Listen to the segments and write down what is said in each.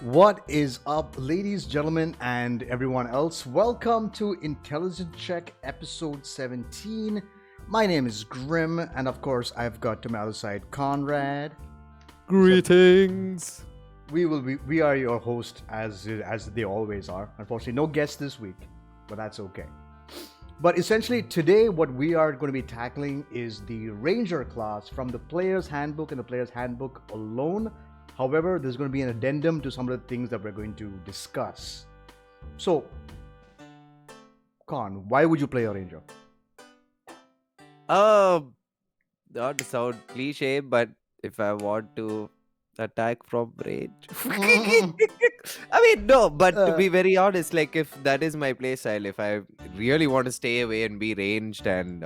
What is up, ladies, gentlemen, and everyone else? Welcome to Intelligence Check episode 17. My name is Grim, and of course, I've got to my other side Conrad. Greetings. We are your host as they always are. Unfortunately, no guest this week, but that's okay. But essentially, today, what we are going to be tackling is the Ranger class from the Player's Handbook and the Player's Handbook alone. However, there's going to be an addendum to some of the things that we're going to discuss. So, Con, why would you play a Ranger? Not to sound cliche, but if I want to attack from range. I mean, no, but to be very honest, like if that is my play style, if I really want to stay away and be ranged and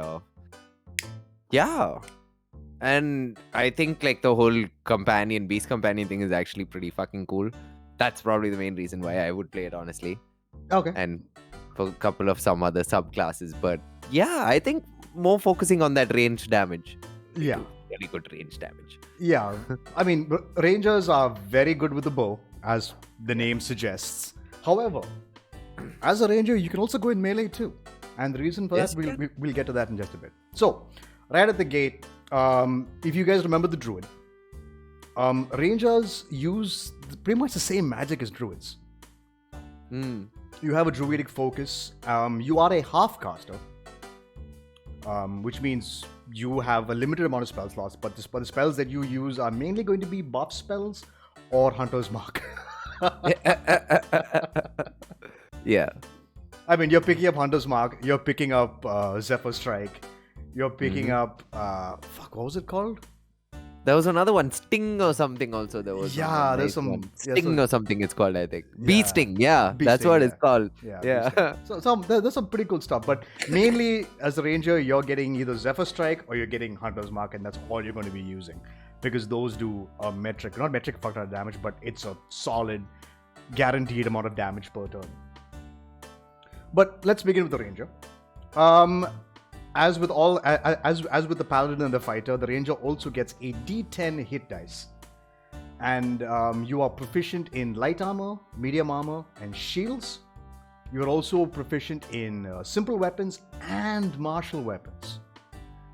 yeah. And I think like the whole beast companion thing is actually pretty fucking cool. That's probably the main reason why I would play it, honestly. Okay. And for a couple of some other subclasses. But yeah, I think more focusing on that range damage. Yeah. Really good range damage. Yeah. I mean, Rangers are very good with the bow, as the name suggests. However, as a Ranger, you can also go in melee too. And the reason for Yes, that, we'll get to that in just a bit. So, right at the gate, if you guys remember the Druid, Rangers use pretty much the same magic as Druids. You have a Druidic focus. You are a half-caster, which means you have a limited amount of spell slots, but the spells that you use are mainly going to be buff spells or Hunter's Mark. Yeah. I mean, you're picking up Hunter's Mark, you're picking up Zephyr Strike, you're picking up what was it called? There was another one, Sting or something also. There was there's some one. Sting or something it's called, I think. Bee Sting, yeah. Bee That's Sting, what yeah. it's called. Yeah. So there's some pretty cool stuff, but mainly as a Ranger, you're getting either Zephyr Strike or you're getting Hunter's Mark, and that's all you're going to be using because those do a not metric fuck ton of damage, but it's a solid, guaranteed amount of damage per turn. But let's begin with the Ranger. As with the Paladin and the Fighter, the Ranger also gets a D10 hit dice. And you are proficient in light armor, medium armor, and shields. You are also proficient in simple weapons and martial weapons.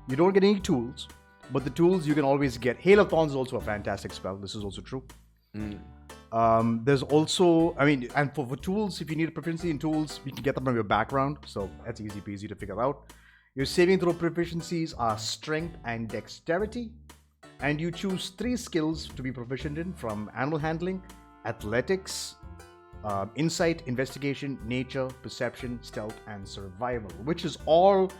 You don't get any tools, but the tools you can always get. Hail of Thorns is also a fantastic spell. This is also true. There's also, and for tools, if you need a proficiency in tools, you can get them from your background. So that's easy peasy to figure out. Your saving throw proficiencies are strength and dexterity. And you choose 3 skills to be proficient in from animal handling, athletics, insight, investigation, nature, perception, stealth, and survival, which is all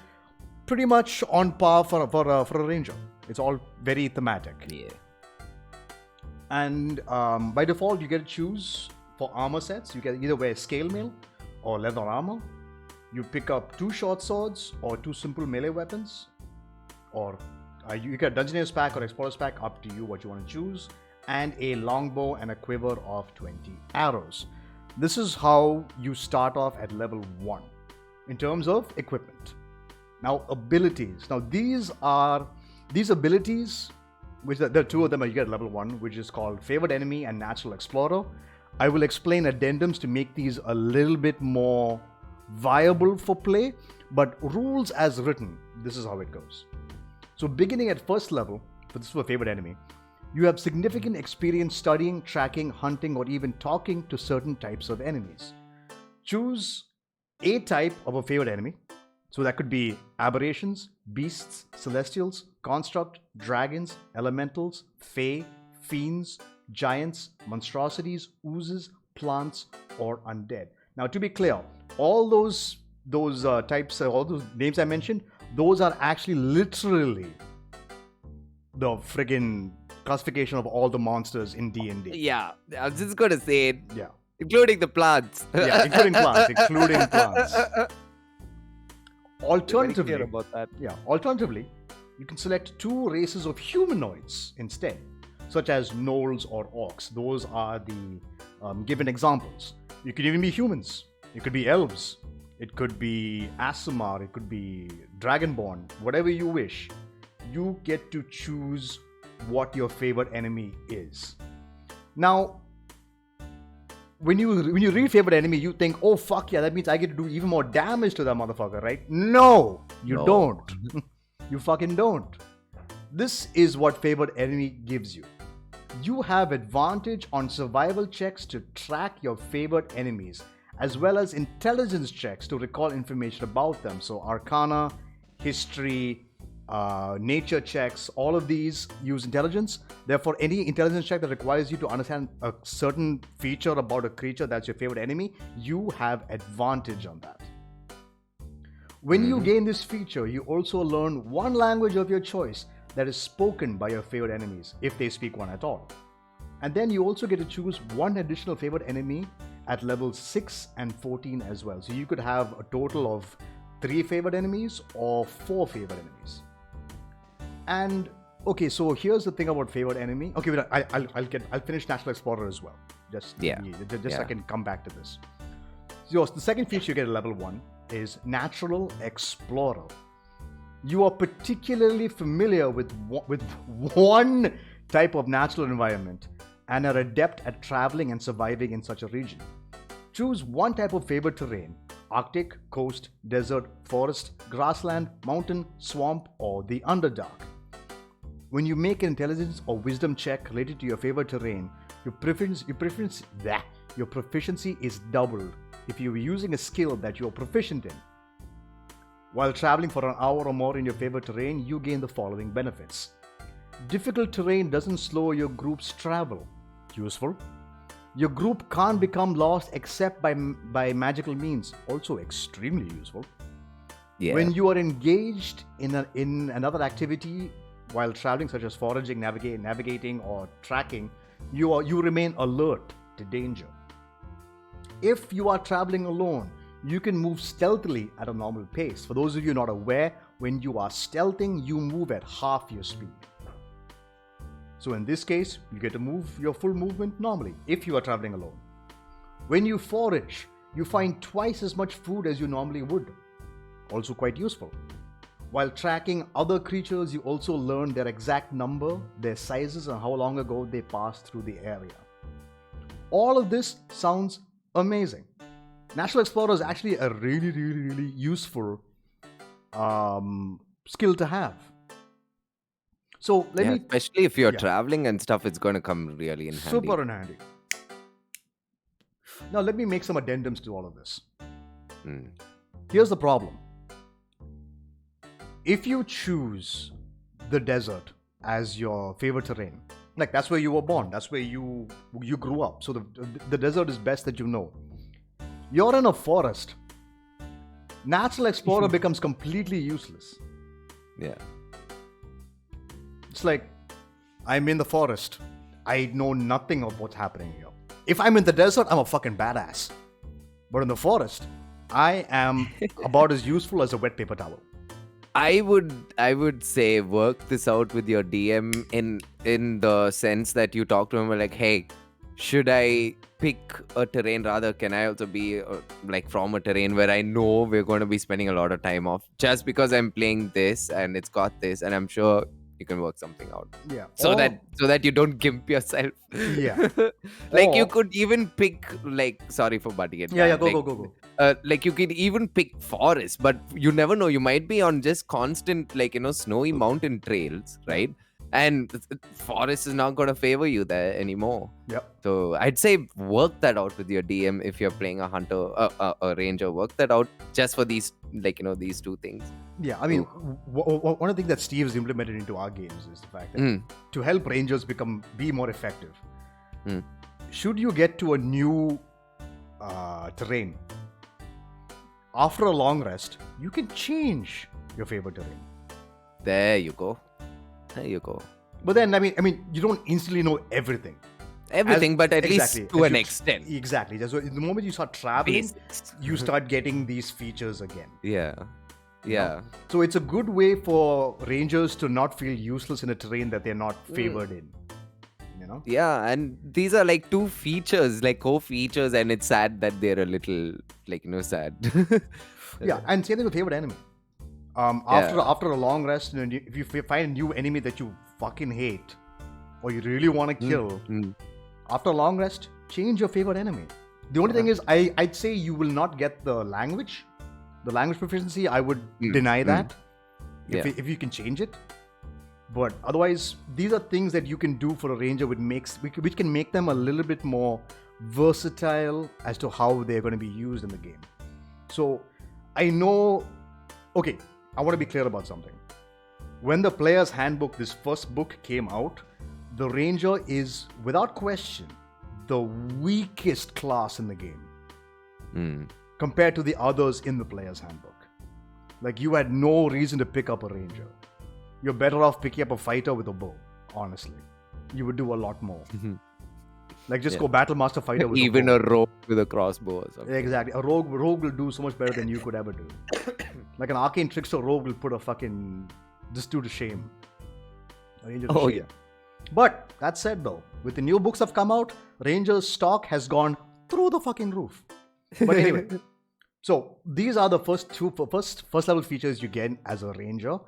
pretty much on par for a Ranger. It's all very thematic. Yeah. And by default, you get to choose for armor sets. You can either wear scale mail or leather armor. You pick up 2 short swords or 2 simple melee weapons, or you get a Dungeoneer's pack or Explorer's pack, up to you what you want to choose, and a longbow and a quiver of 20 arrows. This is how you start off at level 1 in terms of equipment. Now, abilities. Now, these abilities, which there are 2 of them you get at level 1, which is called Favored Enemy and Natural Explorer. I will explain addendums to make these a little bit more viable for play, but rules as written, this is how it goes. So beginning at first level, this is for Favored Enemy, you have significant experience studying, tracking, hunting, or even talking to certain types of enemies. Choose a type of a favored enemy. So that could be aberrations, beasts, celestials, construct, dragons, elementals, fae, fiends, giants, monstrosities, oozes, plants, or undead. Now, to be clear, all those types, all those names I mentioned, those are actually literally the friggin' classification of all the monsters in D&D. Yeah, I was just going to say it. Yeah. Including the plants. Yeah, including plants. Alternatively, about that. Alternatively, you can select 2 races of humanoids instead, such as gnolls or orcs. Those are the given examples. You could even be humans. It could be elves. It could be Aasimar. It could be Dragonborn. Whatever you wish. You get to choose what your favorite enemy is. Now, when you read favorite enemy, you think, oh fuck yeah, that means I get to do even more damage to that motherfucker, right? No, you don't. You fucking don't. This is what favorite enemy gives you. You have advantage on survival checks to track your favorite enemies, as well as intelligence checks to recall information about them. So Arcana, History, nature checks, all of these use intelligence. Therefore, any intelligence check that requires you to understand a certain feature about a creature that's your favorite enemy, you have advantage on that. When you gain this feature, you also learn one language of your choice that is spoken by your favorite enemies, if they speak one at all. And then you also get to choose one additional favorite enemy at level 6 and 14 as well. So you could have a total of 3 favorite enemies or 4 favorite enemies. And okay, so here's the thing about favorite enemy. Okay, wait, I'll finish National Explorer as well. Just I can come back to this. So the second feature you get at level 1 is Natural Explorer. You are particularly familiar with one type of natural environment and are adept at traveling and surviving in such a region. Choose one type of favorite terrain: Arctic, coast, desert, forest, grassland, mountain, swamp, or the Underdark. When you make an intelligence or wisdom check related to your favorite terrain, your proficiency is doubled if you are using a skill that you are proficient in. While traveling for an hour or more in your favorite terrain, you gain the following benefits. Difficult terrain doesn't slow your group's travel. Useful. Your group can't become lost except by magical means. Also extremely useful. Yeah. When you are engaged in another activity while traveling, such as foraging, navigating, or tracking, you remain alert to danger. If you are traveling alone, you can move stealthily at a normal pace. For those of you not aware, when you are stealthing, you move at half your speed. So in this case, you get to move your full movement normally if you are traveling alone. When you forage, you find twice as much food as you normally would. Also quite useful. While tracking other creatures, you also learn their exact number, their sizes, and how long ago they passed through the area. All of this sounds amazing. National Explorer is actually a really useful skill to have. So especially if you're traveling and stuff, it's going to come really in handy. Super in handy. Now let me make some addendums to all of this. Here's the problem. If you choose the desert as your favorite terrain, like that's where you were born, that's where you grew up, so the desert is best that you know. You're in a forest. Natural Explorer becomes completely useless. Yeah. It's like, I'm in the forest. I know nothing of what's happening here. If I'm in the desert, I'm a fucking badass. But in the forest, I am about as useful as a wet paper towel. I would say work this out with your DM in the sense that you talk to him like, hey, should I pick a terrain? Rather, can I also be from a terrain where I know we're going to be spending a lot of time off just because I'm playing this and it's got this, and I'm sure you can work something out. Yeah. So that you don't gimp yourself. Yeah. You could even pick sorry for butting it. Yeah, go. You could even pick forest, but you never know. You might be on just constant snowy mountain trails, right? And forest is not going to favor you there anymore. Yep. So I'd say work that out with your DM if you're playing a hunter, a ranger. Work that out just for these, these two things. Yeah, I mean, one of the things that Steve's implemented into our games is the fact that to help rangers be more effective, should you get to a new terrain, after a long rest, you can change your favorite terrain. There you go. But then, I mean, you don't instantly know everything. But at least to an extent. Exactly. So the moment you start traveling, you start getting these features again. Yeah. So it's a good way for rangers to not feel useless in a terrain that they're not favored in. Yeah, and these are two features, co-features, and it's sad that they're a little sad. Yeah, and same thing with favorite enemy. After a long rest, if you find a new enemy that you fucking hate or you really want to kill, after a long rest, change your favorite enemy. The only thing is, I'd say you will not get the language proficiency. I would deny that if you can change it. But otherwise, these are things that you can do for a ranger, which can make them a little bit more versatile as to how they're going to be used in the game. So I know. Okay, I want to be clear about something. When the Player's Handbook, this first book, came out, the ranger is, without question, the weakest class in the game compared to the others in the Player's Handbook. Like, you had no reason to pick up a ranger. You're better off picking up a fighter with a bow, honestly. You would do a lot more. Like, just go Battle Master Fighter with even a bow. a rogue with a crossbow or something. Exactly. A rogue will do so much better than you could ever do. Like an arcane trickster rogue will put a fucking this dude to shame. A ranger to shame. But that said, though, with the new books that have come out, Ranger's stock has gone through the fucking roof. But anyway, so these are the first level features you get as a ranger.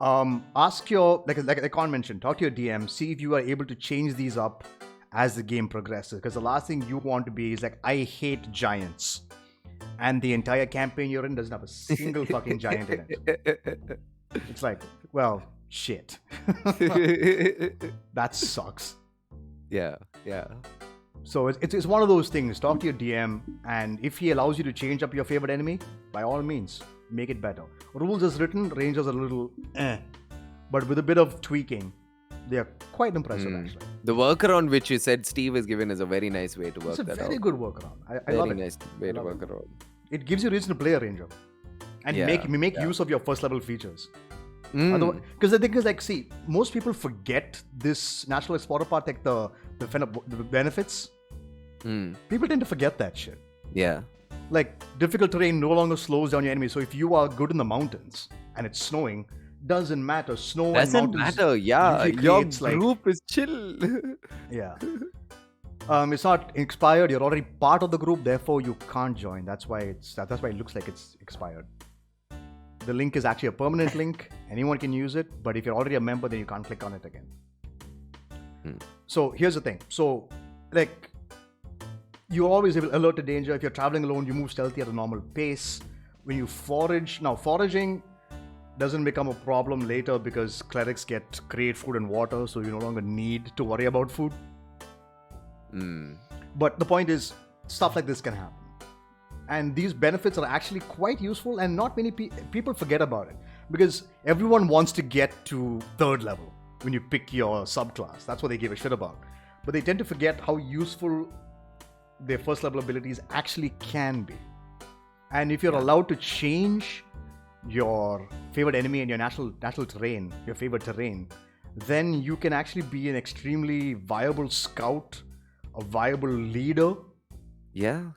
Ask your, like Con mentioned, talk to your DM, see if you are able to change these up as the game progresses. Because the last thing you want to be is like, I hate giants. And the entire campaign you're in doesn't have a single fucking giant in it. It's like, well, shit. That sucks. Yeah. So it's one of those things. Talk to your DM, and if he allows you to change up your favorite enemy, by all means, make it better. Rules as written, Rangers are a little but with a bit of tweaking, they are quite impressive actually. The workaround which you said Steve has given is a very nice way to work that out. It's a very good workaround. I very love it. nice way to work around. It gives you reason to play a Ranger and make use of your first level features. Because the thing is, like, see, most people forget this National Explorer part, like the benefits. People tend to forget that shit. Yeah. Like, difficult terrain no longer slows down your enemy. So if you are good in the mountains and it's snowing, doesn't matter. Snow and mountains. Doesn't matter. Yeah. Your group is chill. Yeah. It's not expired. You're already part of the group. Therefore, you can't join. That's why it looks like it's expired. The link is actually a permanent link. Anyone can use it. But if you're already a member, then you can't click on it again. So here's the thing. So, like, you're always alert to danger. If you're traveling alone, you move stealthy at a normal pace. When you forage, now foraging doesn't become a problem later because clerics create food and water, so you no longer need to worry about food. But the point is, stuff like this can happen. And these benefits are actually quite useful, and not many people forget about it. Because everyone wants to get to 3rd level when you pick your subclass. That's what they give a shit about. But they tend to forget how useful their first level abilities actually can be. And if you're allowed to change your favorite enemy and your national terrain, your favorite terrain, then you can actually be an extremely viable scout, a viable leader. Yeah.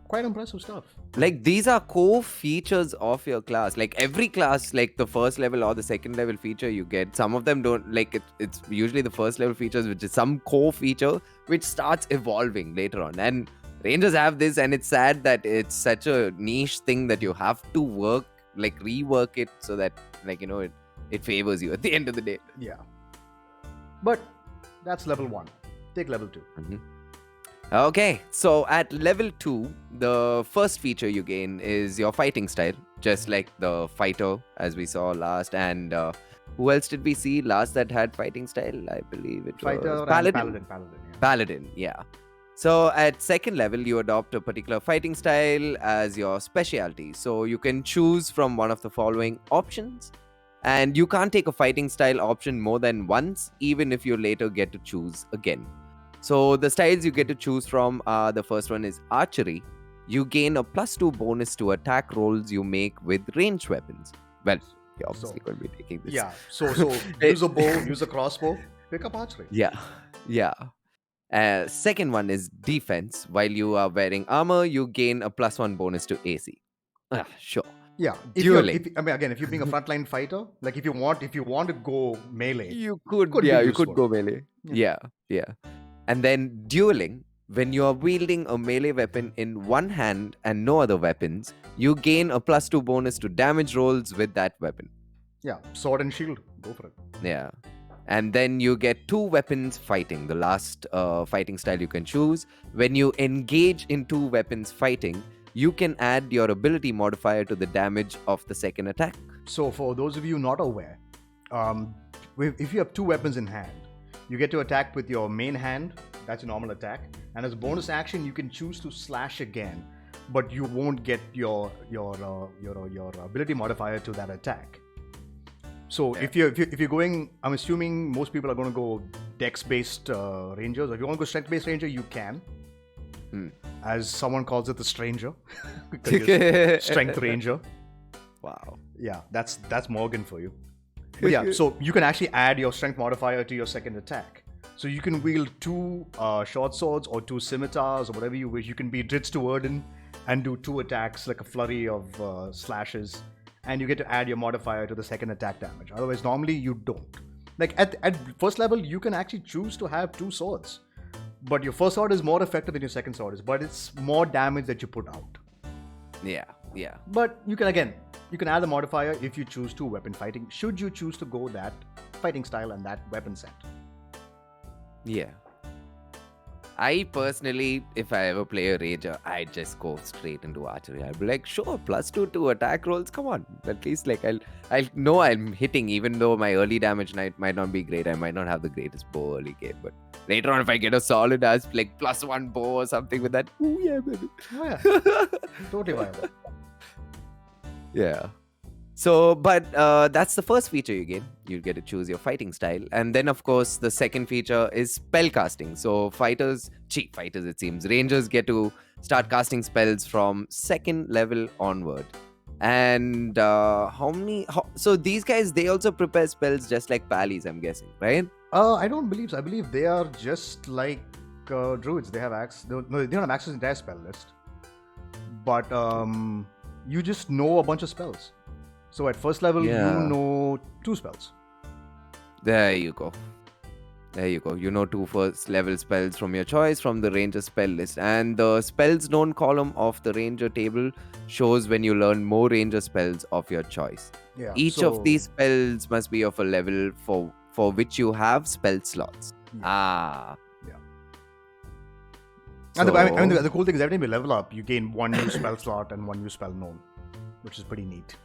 Quite impressive stuff. Like, these are core features of your class. Like, every class, like the first level or the second level feature you get, some of them don't, like, it's usually the first level features, which is some core feature which starts evolving later on. And Rangers have this, and it's sad that it's such a niche thing that you have to rework it so that, like, you know, it favors you at the end of the day. Yeah. But that's level 1. Take level 2. Okay, so at level 2, the first feature you gain is your fighting style, just like the fighter, as we saw last. And who else did we see last that had fighting style? I believe it was Paladin. Paladin, yeah. So at 2nd level, you adopt a particular fighting style as your specialty. So you can choose from one of the following options. And you can't take a fighting style option more than once, even if you later get to choose again. So the styles you get to choose from are, the first one is archery. You gain a +2 bonus to attack rolls you make with ranged weapons. Well, you're obviously going to be taking this. Yeah, so use a bow, use a crossbow, pick up archery. Yeah. Second one is defense. While you are wearing armor, you gain a +1 bonus to AC. Sure. Yeah. Dueling. If you're being a frontline fighter, like if you want to go melee, you could go melee. Yeah. And then dueling. When you are wielding a melee weapon in one hand and no other weapons, you gain a +2 bonus to damage rolls with that weapon. Yeah, sword and shield. Go for it. Yeah. And then you get 2 weapons fighting, the last fighting style you can choose. When you engage in 2 weapons fighting, you can add your ability modifier to the damage of the second attack. So for those of you not aware, if you have 2 weapons in hand, you get to attack with your main hand. That's a normal attack, and as a bonus action, you can choose to slash again, but you won't get your ability modifier to that attack. So if you're going, I'm assuming most people are going to go dex-based rangers. If you want to go strength-based ranger, you can. As someone calls it, the stranger, strength ranger. Wow. Yeah, that's Morgan for you. But yeah, so you can actually add your strength modifier to your second attack. So you can wield 2 short swords or 2 scimitars or whatever you wish. You can be Dritz to Erden and do 2 attacks, like a flurry of slashes. And you get to add your modifier to the second attack damage. Otherwise, normally you don't. Like at first level, you can actually choose to have 2 swords. But your first sword is more effective than your second sword is. But it's more damage that you put out. Yeah. But you can add the modifier if you choose to weapon fighting, should you choose to go that fighting style and that weapon set. Yeah. I personally, if I ever play a ranger, I just go straight into archery. I'll be like, sure, +2 to attack rolls. Come on, at least like I'll know I'm hitting, even though my early damage might not be great. I might not have the greatest bow early game, but later on, if I get a solid as like +1 bow or something with that, ooh yeah, baby. Oh yeah, totally viable. Yeah. So, but that's the first feature you get. You get to choose your fighting style. And then, of course, the second feature is spell casting. So, fighters, it seems, rangers get to start casting spells from 2nd level onward. And so these guys, they also prepare spells just like pallies, I'm guessing, right? I don't believe so. I believe they are just like druids. They have access. They don't have access to the entire spell list. But you just know a bunch of spells. So at first level, you know 2 spells. There you go. You know 2 first level spells from your choice from the ranger spell list. And the spells known column of the ranger table shows when you learn more ranger spells of your choice. Yeah, Each of these spells must be of a level for which you have spell slots. Yeah. So, and the cool thing is every time you level up, you gain 1 new spell slot and 1 new spell known, which is pretty neat.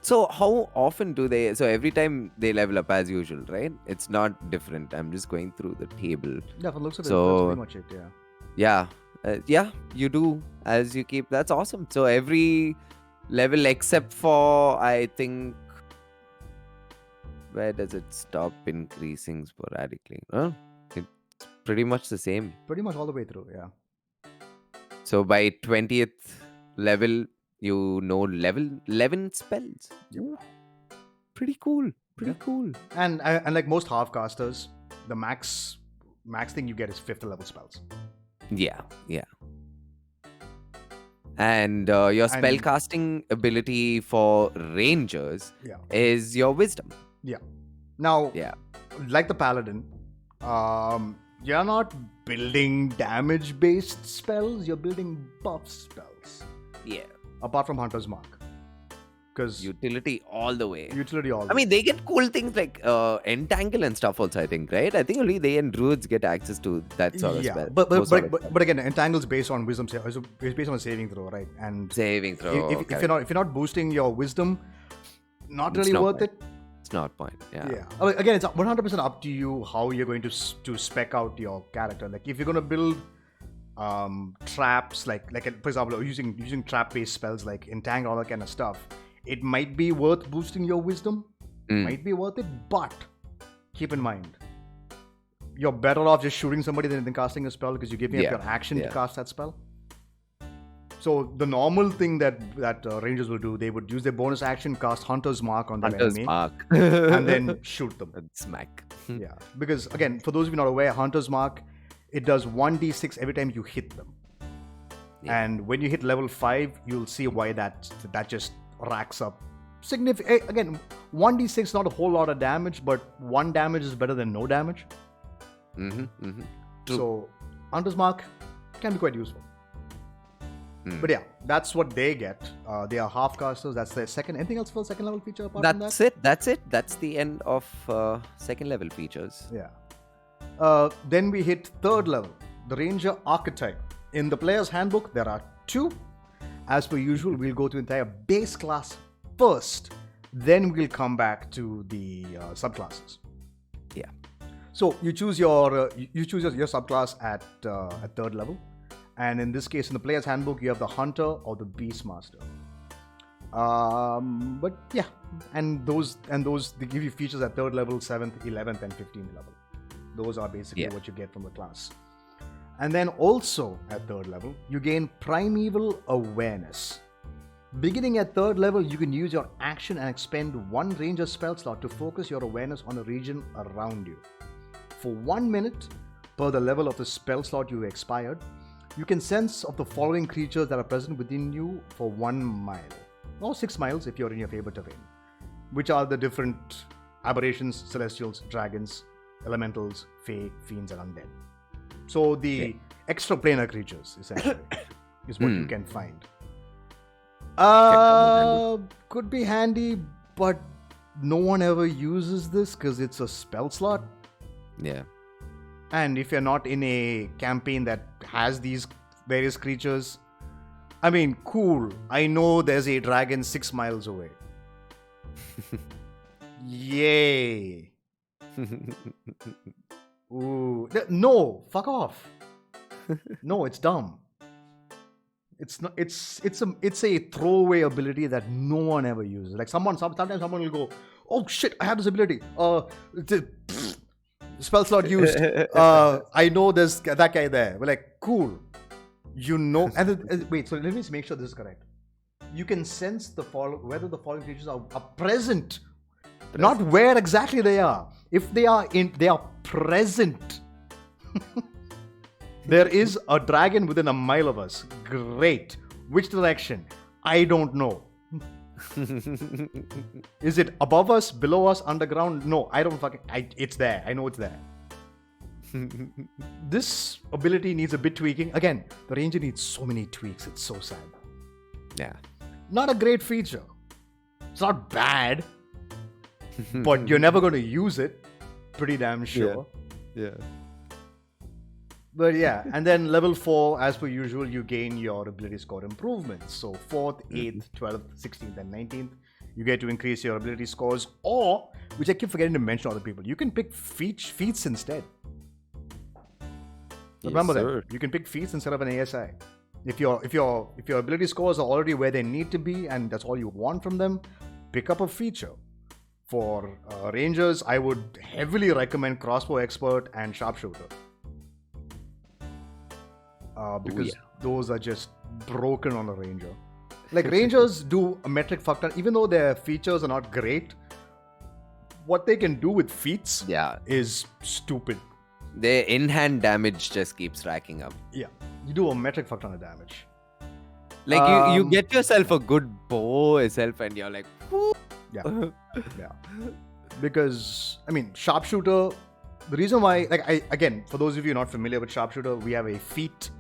So how often do they? So every time they level up as usual, right? It's not different. I'm just going through the table. Yeah, for looks of it, that's pretty much it. Yeah. You do as you keep. That's awesome. So every level except for, I think, where does it stop increasing sporadically? It's pretty much the same. Pretty much all the way through. Yeah. So by 20th level, you know level 11 spells. Yep. Pretty cool. Cool. And like most half-casters, the max thing you get is 5th level spells. Yeah. And your spell casting ability for rangers is your wisdom. Yeah. Now, like the paladin, you're not building damage-based spells. You're building buff spells. Yeah. Apart from Hunter's Mark. Because utility all the way. I mean, they get cool things like entangle and stuff also, I think, right? I think only they and druids get access to that sort of spell. But again, entangle's based on wisdom. It's based on a saving throw, right? And saving throw. If you're not boosting your wisdom, not really worth it. It's not point. Yeah. Again, it's 100% up to you how you're going to spec out your character. Like if you're going to build traps, like for example, using trap-based spells like entangle, all that kind of stuff, it might be worth boosting your wisdom. Might be worth it, but keep in mind, you're better off just shooting somebody than casting a spell, because you're giving up your action to cast that spell. So the normal thing that rangers will do, they would use their bonus action, cast Hunter's Mark on their enemy, and then shoot them. And smack. Yeah, because again, for those of you not aware, Hunter's Mark, it does 1d6 every time you hit them. Yeah. And when you hit level 5, you'll see why that just racks up significant. Again, 1d6 not a whole lot of damage, but 1 damage is better than no damage. True. So Hunter's Mark can be quite useful. But yeah, that's what they get. They are half casters. That's their second. Anything else for second level feature apart from that? That's it. That's the end of second level features. Yeah. Then we hit third level, the Ranger archetype. In the player's handbook, there are 2. As per usual, we'll go to entire base class first. Then we'll come back to the subclasses. Yeah. So you choose your subclass at third level, and in this case, in the player's handbook, you have the Hunter or the Beastmaster. But yeah, and those they give you features at third level, 7th, 11th, and 15th level. Those are basically what you get from the class. And then also at third level, you gain Primeval Awareness. Beginning at third level, you can use your action and expend 1 Ranger spell slot to focus your awareness on a region around you. For 1 minute per the level of the spell slot you expired, you can sense of the following creatures that are present within you for 1 mile, or 6 miles if you're in your favorite terrain, which are the different aberrations, celestials, dragons, elementals, fae, fiends, and undead. So the extraplanar creatures, essentially, is what you can find. Could be handy, but no one ever uses this because it's a spell slot. Yeah. And if you're not in a campaign that has these various creatures, I mean, cool. I know there's a dragon 6 miles away. Yay. Ooh. No, fuck off. No, it's dumb. It's not. It's a throwaway ability that no one ever uses. Like sometimes someone will go, "Oh shit, I have this ability. Spell slot used. I know there's that guy there." We're like, cool. You know. And wait. So let me just make sure this is correct. You can sense whether the following creatures are present. Not where exactly they are. If they are present. There is a dragon within a mile of us. Great. Which direction? I don't know. Is it above us, below us, underground? No, I don't it's there. I know it's there. This ability needs a bit tweaking. Again, the Ranger needs so many tweaks. It's so sad. Yeah. Not a great feature. It's not bad. But you're never going to use it. Pretty damn sure. Yeah. But yeah, and then level 4, as per usual, you gain your ability score improvements. So 4th, 8th, 12th, 16th, and 19th, you get to increase your ability scores. Or, which I keep forgetting to mention to other people, you can pick feats instead. Remember that. You can pick feats instead of an ASI. If your ability scores are already where they need to be and that's all you want from them, pick up a feature. For Rangers, I would heavily recommend Crossbow Expert and Sharpshooter. Because those are just broken on a Ranger. Like, Rangers do a metric fuck ton. Even though their features are not great, what they can do with feats is stupid. Their in-hand damage just keeps racking up. Yeah, you do a metric fuck ton of damage. Like, you get yourself a good bow itself and you're like, whoo. Yeah. Because, I mean, Sharpshooter, the reason why, again, for those of you not familiar with Sharpshooter, we have a feat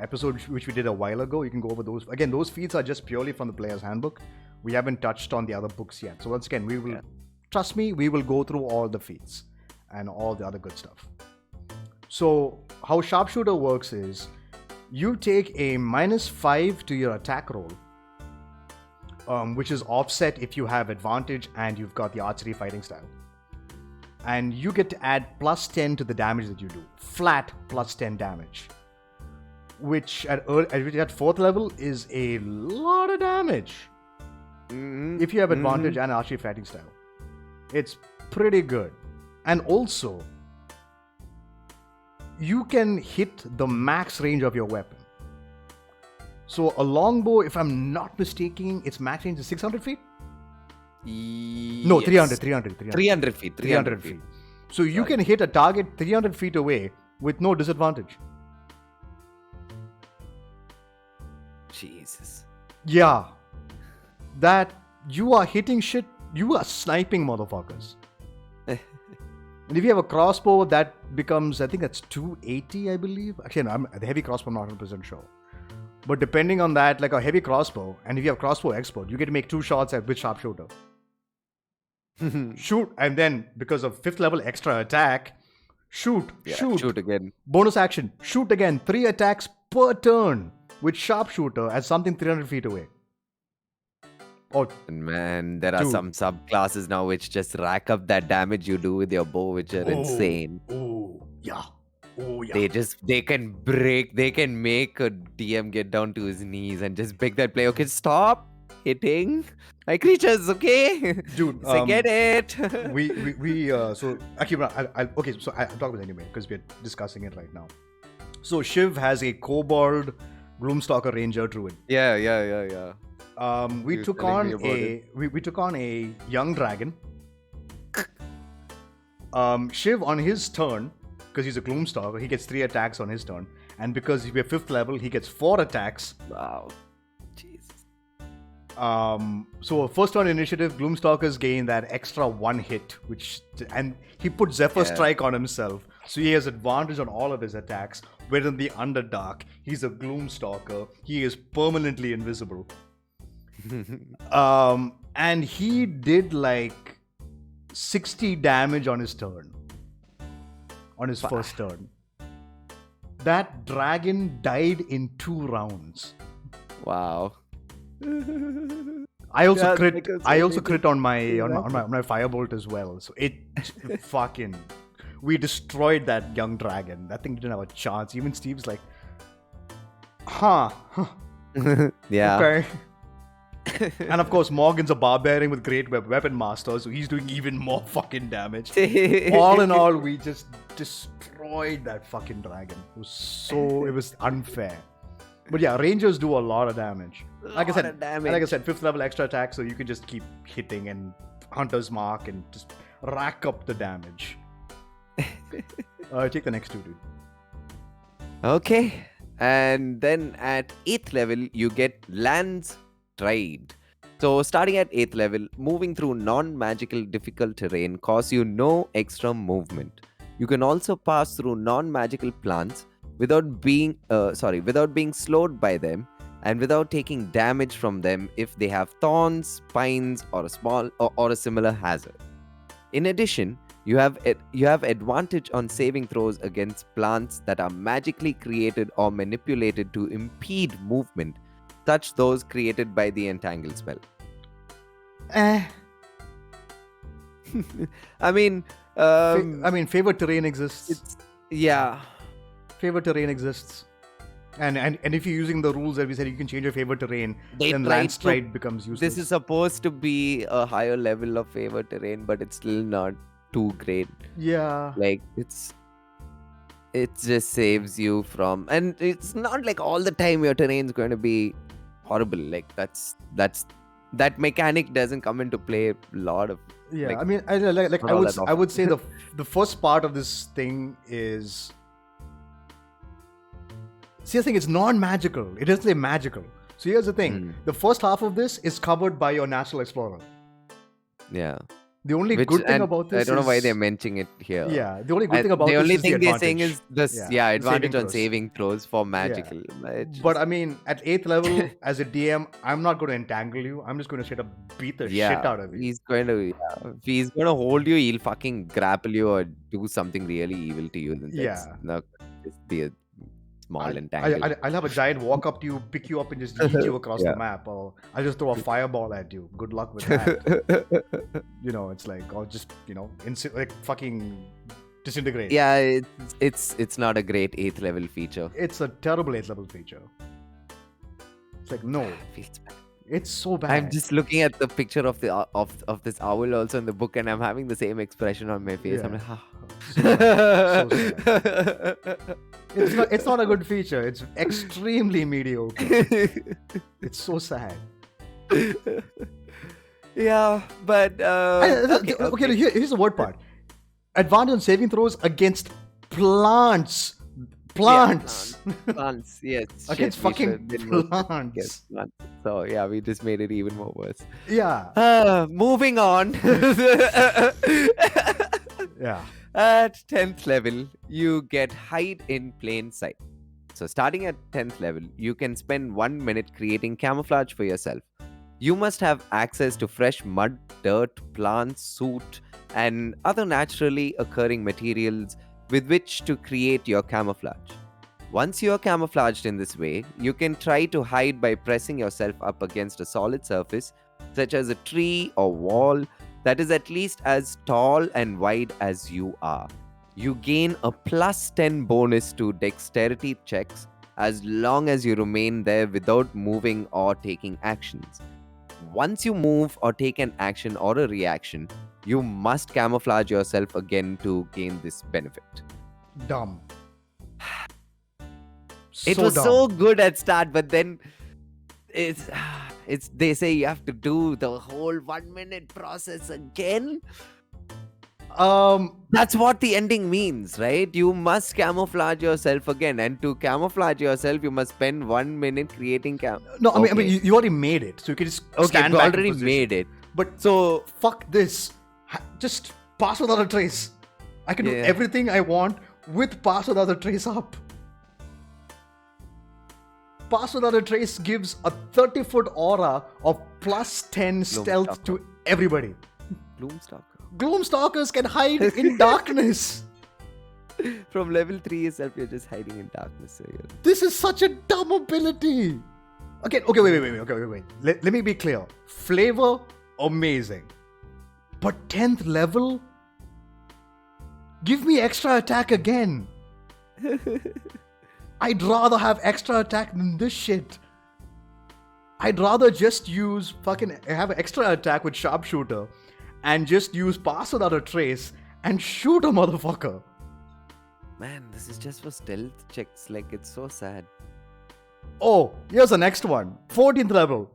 episode which we did a while ago. You can go over those. Again, those feats are just purely from the player's handbook. We haven't touched on the other books yet. So once again, we will, trust me, we will go through all the feats and all the other good stuff. So how Sharpshooter works is you take a -5 to your attack roll, which is offset if you have advantage and you've got the archery fighting style. And you get to add +10 to the damage that you do. Flat +10 damage. Which at 4th level is a lot of damage. If you have advantage and archery fighting style. It's pretty good. And also, you can hit the max range of your weapon. So a longbow, if I'm not mistaken, its max range is 600 feet? No, 300 feet. 300 feet. So you can hit a target 300 feet away with no disadvantage. Jesus. Yeah. That you are hitting shit, you are sniping motherfuckers. And if you have a crossbow, that becomes, I think that's 280, I believe. Actually, no, the heavy crossbow, I'm not 100% sure. But depending on that, like a heavy crossbow, and if you have crossbow expert, you get to make 2 shots with sharpshooter. Shoot, and then because of 5th level extra attack, shoot. Shoot again. Bonus action, shoot again. 3 attacks per turn with sharpshooter at something 300 feet away. Oh, And man, there are Dude. some subclasses now which just rack up that damage you do with your bow, which are insane. Oh, yeah. Oh, yeah. They can make a DM get down to his knees and just beg that player, okay, stop hitting my creatures, okay? Dude, So I get it. so Akira, okay, so I'll talk about it anyway because we're discussing it right now. So Shiv has a kobold Gloomstalker Ranger Druid. Yeah. We You took telling me on about a we took on a young dragon. Shiv on his turn, because he's a Gloomstalker, he gets 3 attacks on his turn, and because we're 5th level, he gets 4 attacks. Wow. Jesus. So first turn initiative, Gloomstalkers gain that extra 1 hit, and he put Zephyr Strike on himself, so he has advantage on all of his attacks. Where in the Underdark, he's a Gloomstalker, he is permanently invisible. And he did like 60 damage on his turn. On his first turn. That dragon died in 2 rounds. Wow. I also Yeah, crit. because I also only crit on my firebolt as well. So it fucking. We destroyed that young dragon. That thing didn't have a chance. Even Steve's like, huh. Yeah. Okay. And of course, Morgan's a barbarian with great weapon master, so he's doing even more fucking damage. All in all, we just destroyed that fucking dragon. It was unfair. But yeah, rangers do a lot of damage. Like I said, 5th level extra attack, so you can just keep hitting and hunter's mark and just rack up the damage. Take the next 2, dude. Okay. And then at 8th level, you get Lands Stride. So starting at 8th level, moving through non-magical difficult terrain costs you no extra movement. You can also pass through non-magical plants without being slowed by them and without taking damage from them if they have thorns, spines, or a similar hazard. In addition, you have advantage on saving throws against plants that are magically created or manipulated to impede movement, such those created by the Entangle spell. I mean, Favorite terrain exists. Favorite terrain exists. And if you're using the rules that we said, you can change your favorite terrain, then Landstride becomes useless. This is supposed to be a higher level of favor terrain, but it's still not too great. Yeah. Like it just saves you from, and it's not like all the time your terrain's going to be horrible. Like that mechanic doesn't come into play a lot of. Yeah, like, I would say the first part of this thing is. See, I think it's non-magical. It doesn't say magical. So here's the thing: the first half of this is covered by your Natural Explorer. Yeah. The only good thing about this I don't know why they're mentioning it here. Yeah, the only good thing about the this only is thing the they're advantage. saying is this, advantage on throws. saving throws for magical. But I mean, at 8th level, as a DM, I'm not going to entangle you. I'm just going to straight up beat the shit out of you. He's going to, if he's going to hold you, he'll fucking grapple you or do something really evil to you. Then that's not just be a small entangle. I'll have a giant walk up to you, pick you up, and just yeet you across the map. Or I'll just throw a fireball at you. Good luck with that. It's like, or just, like fucking disintegrate. Yeah, it's not a great 8th level feature. It's a terrible 8th level feature. It's like, no. Feels bad. It's so bad. I'm just looking at the picture of the of this owl also in the book, and I'm having the same expression on my face. Yeah. I'm like, So sad. It's not a good feature. It's extremely mediocre. It's so sad. Yeah, but okay. Here's the word part. Advantage on saving throws against plants. Plants. Plants, yes. Against Shit, we fucking should've been more plants. against plants. So yeah, we just made it even more worse. Yeah. Moving on. Yeah. At 10th level, you get hide in plain sight. So, starting at 10th level, you can spend 1 minute creating camouflage for yourself. You must have access to fresh mud, dirt, plants, soot, and other naturally occurring materials with which to create your camouflage. Once you are camouflaged in this way, you can try to hide by pressing yourself up against a solid surface, such as a tree or wall, that is at least as tall and wide as you are. You gain a plus 10 bonus to dexterity checks as long as you remain there without moving or taking actions. Once you move or take an action or a reaction, you must camouflage yourself again to gain this benefit. Dumb. It So was dumb. so good at start, but then it's they say you have to do the whole 1 minute process again. That's what the ending means, right? You must camouflage yourself again, and to camouflage yourself, you must spend 1 minute creating No, I mean, Okay. you already made it, so you can just Okay, stand you back in already position. made it. But So fuck this. Just pass without a trace. I can do Yeah. everything I want with pass without a trace up. Pass without a trace gives a 30-foot aura of plus 10 stealth to everybody. Gloomstalker. Gloomstalkers can hide in darkness. From level 3 itself, you're just hiding in darkness. So This is such a dumb ability. Okay, wait. Let me be clear. Flavor, amazing. But 10th level? Give me extra attack again. I'd rather have extra attack than this shit. I'd rather just use have extra attack with sharpshooter and just use pass without a trace and shoot a motherfucker. Man, this is just for stealth checks. Like, it's so sad. Oh, here's the next one. 14th level.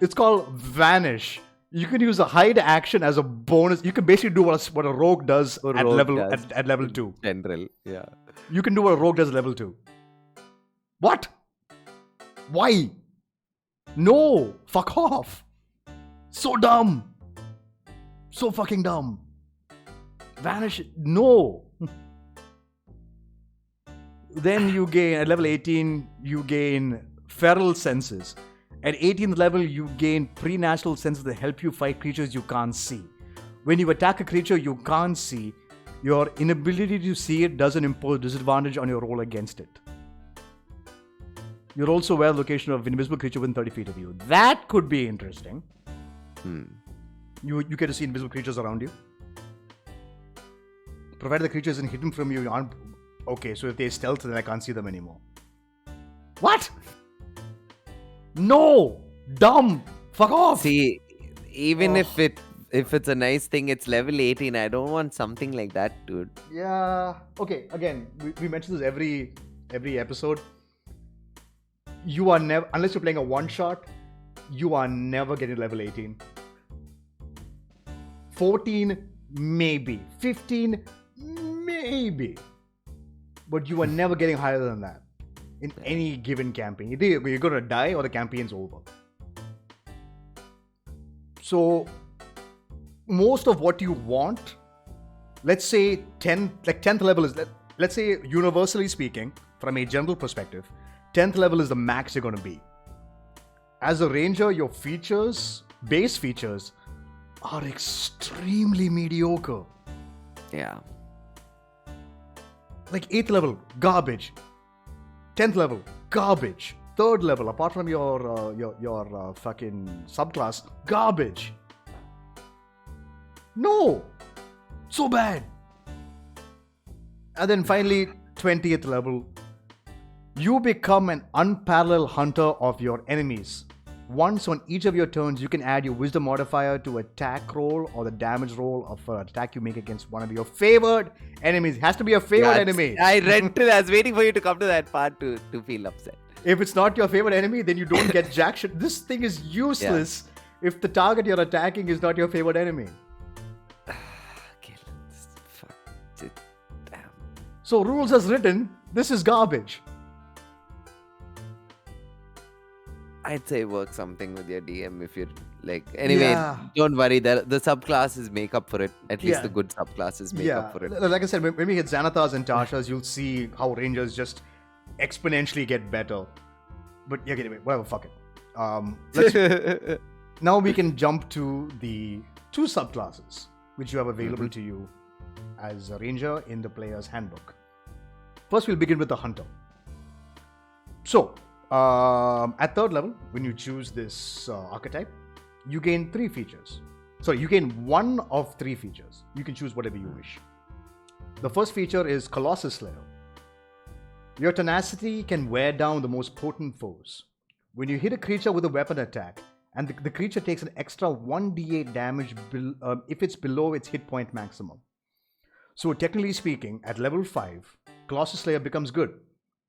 It's called Vanish. You can use a hide action as a bonus. You can basically do what a rogue does What a at rogue level does. at level 2. General, yeah. You can do what a rogue does at level 2. What? Why? No! Fuck off! So dumb! So fucking dumb. Vanish. No! Then you gain, at level 18, you gain feral senses. At 18th level, you gain pre-natural senses that help you fight creatures you can't see. When you attack a creature you can't see, your inability to see it doesn't impose disadvantage on your roll against it. You're also aware of the location of invisible creature within 30 feet of you. That could be interesting. You get to see invisible creatures around you. Provided the creature isn't hidden from you, you aren't... Okay, so if they stealth, then I can't see them anymore. What? No! Dumb! Fuck off! See, even if it's a nice thing, it's level 18. I don't want something like that, dude. Yeah. Okay, again, we mention this every episode. You are never, unless you're playing a one-shot, you are never getting level 18. 14, maybe. 15, maybe. But you are never getting higher than that in any given campaign. Either you're going to die or the campaign's over. So, most of what you want, let's say 10th level is, let's say universally speaking, from a general perspective, 10th level is the max you're going to be. As a ranger, your base features, are extremely mediocre. Yeah. Like 8th level, garbage. 10th level, garbage. 3rd level, apart from your fucking subclass, garbage. No! So bad. And then finally, 20th level, you become an unparalleled hunter of your enemies. Once on each of your turns, you can add your wisdom modifier to attack roll or the damage roll of an attack you make against one of your favored enemies. It has to be a favored enemy. I was waiting for you to come to that part to feel upset. If it's not your favorite enemy, then you don't get jack shit. This thing is useless if the target you're attacking is not your favorite enemy. Okay, fuck it. Damn. So rules as written, this is garbage. I'd say work something with your DM if you're like. Anyway, Yeah. don't worry. The subclasses make up for it. At least Yeah. the good subclasses make up for it. Like I said, when we hit Xanathars and Tashas, you'll see how Rangers just exponentially get better. But yeah, anyway, whatever, fuck it. Let's now we can jump to the 2 subclasses which you have available to you as a ranger in the player's handbook. First, we'll begin with the hunter. So, at 3rd level, when you choose this archetype, you gain 3 features. Sorry, you gain 1 of 3 features. You can choose whatever you wish. The first feature is Colossus Slayer. Your tenacity can wear down the most potent foes. When you hit a creature with a weapon attack, and the creature takes an extra 1d8 damage if it's below its hit point maximum. So technically speaking, at level 5, Colossus Slayer becomes good.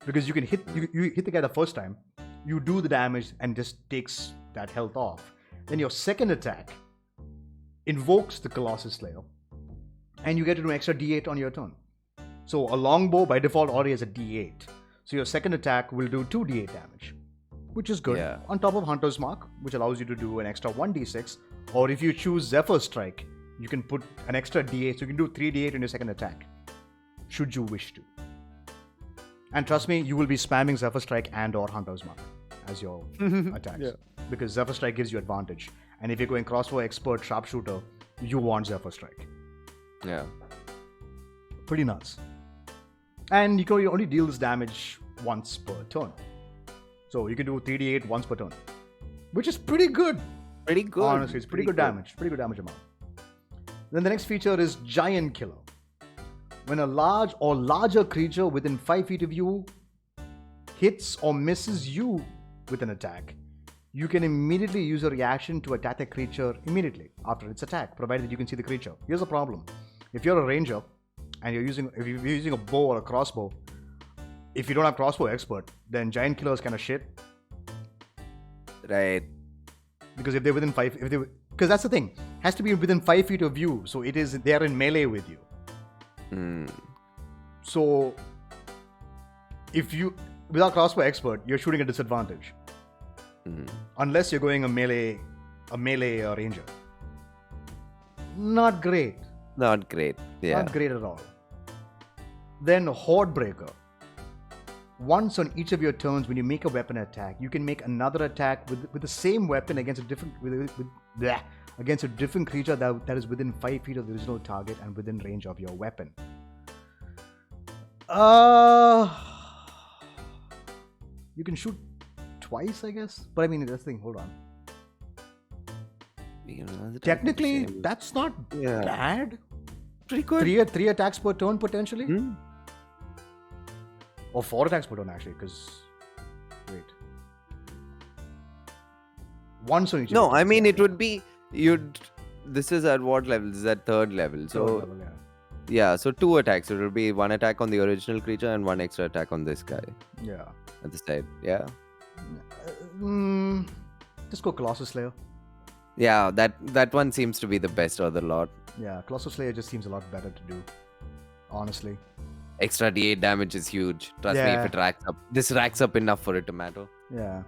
Because you can hit you hit the guy the first time, you do the damage and just takes that health off. Then your second attack invokes the Colossus Slayer, and you get to do an extra d8 on your turn. So a longbow by default already has a d8. So your second attack will do 2d8 damage, which is good. Yeah. On top of Hunter's Mark, which allows you to do an extra 1d6. Or if you choose Zephyr Strike, you can put an extra d8. So you can do 3d8 in your second attack, should you wish to. And trust me, you will be spamming Zephyr Strike and or Hunter's Mark as your attacks. Yeah. Because Zephyr Strike gives you advantage. And if you're going crossbow expert sharpshooter, you want Zephyr Strike. Yeah. Pretty nuts. And you can only deal this damage once per turn. So you can do 3d8 once per turn. Which is pretty good. Pretty good. Honestly, it's pretty good damage. Pretty good damage amount. Then the next feature is Giant Killer. When a large or larger creature within 5 feet of you hits or misses you with an attack, you can immediately use a reaction to attack the creature immediately after its attack, provided you can see the creature. Here's the problem. If you're a ranger and you're using a bow or a crossbow, if you don't have crossbow expert, then Giant Killer is kind of shit. Right. Because if they're within 5, because that's the thing, has to be within 5 feet of you, so they're in melee with you. So, if you without crossbow expert, you're shooting at disadvantage, unless you're going a melee ranger. Not great. Not great. Yeah. Not great at all. Then Horde Breaker. Once on each of your turns, when you make a weapon attack, you can make another attack with the same weapon against a different against a different creature that is within 5 feet of the original target and within range of your weapon. You can shoot twice, I guess. But I mean, that's the thing. Hold on. Technically, that's not bad. Pretty good. 3 attacks per turn potentially. Or 4 attacks per turn actually, because wait. Once on each. No, I mean it would be this is at what level? This is at 3rd level. So 3rd level, yeah, so 2 attacks. It will be 1 attack on the original creature and 1 extra attack on this guy. Yeah. At the side. Yeah. Just go Colossus Slayer. Yeah, that one seems to be the best of the lot. Yeah, Colossus Slayer just seems a lot better to do. Honestly. Extra d8 damage is huge. Trust me, if it racks up. This racks up enough for it to matter. Yeah.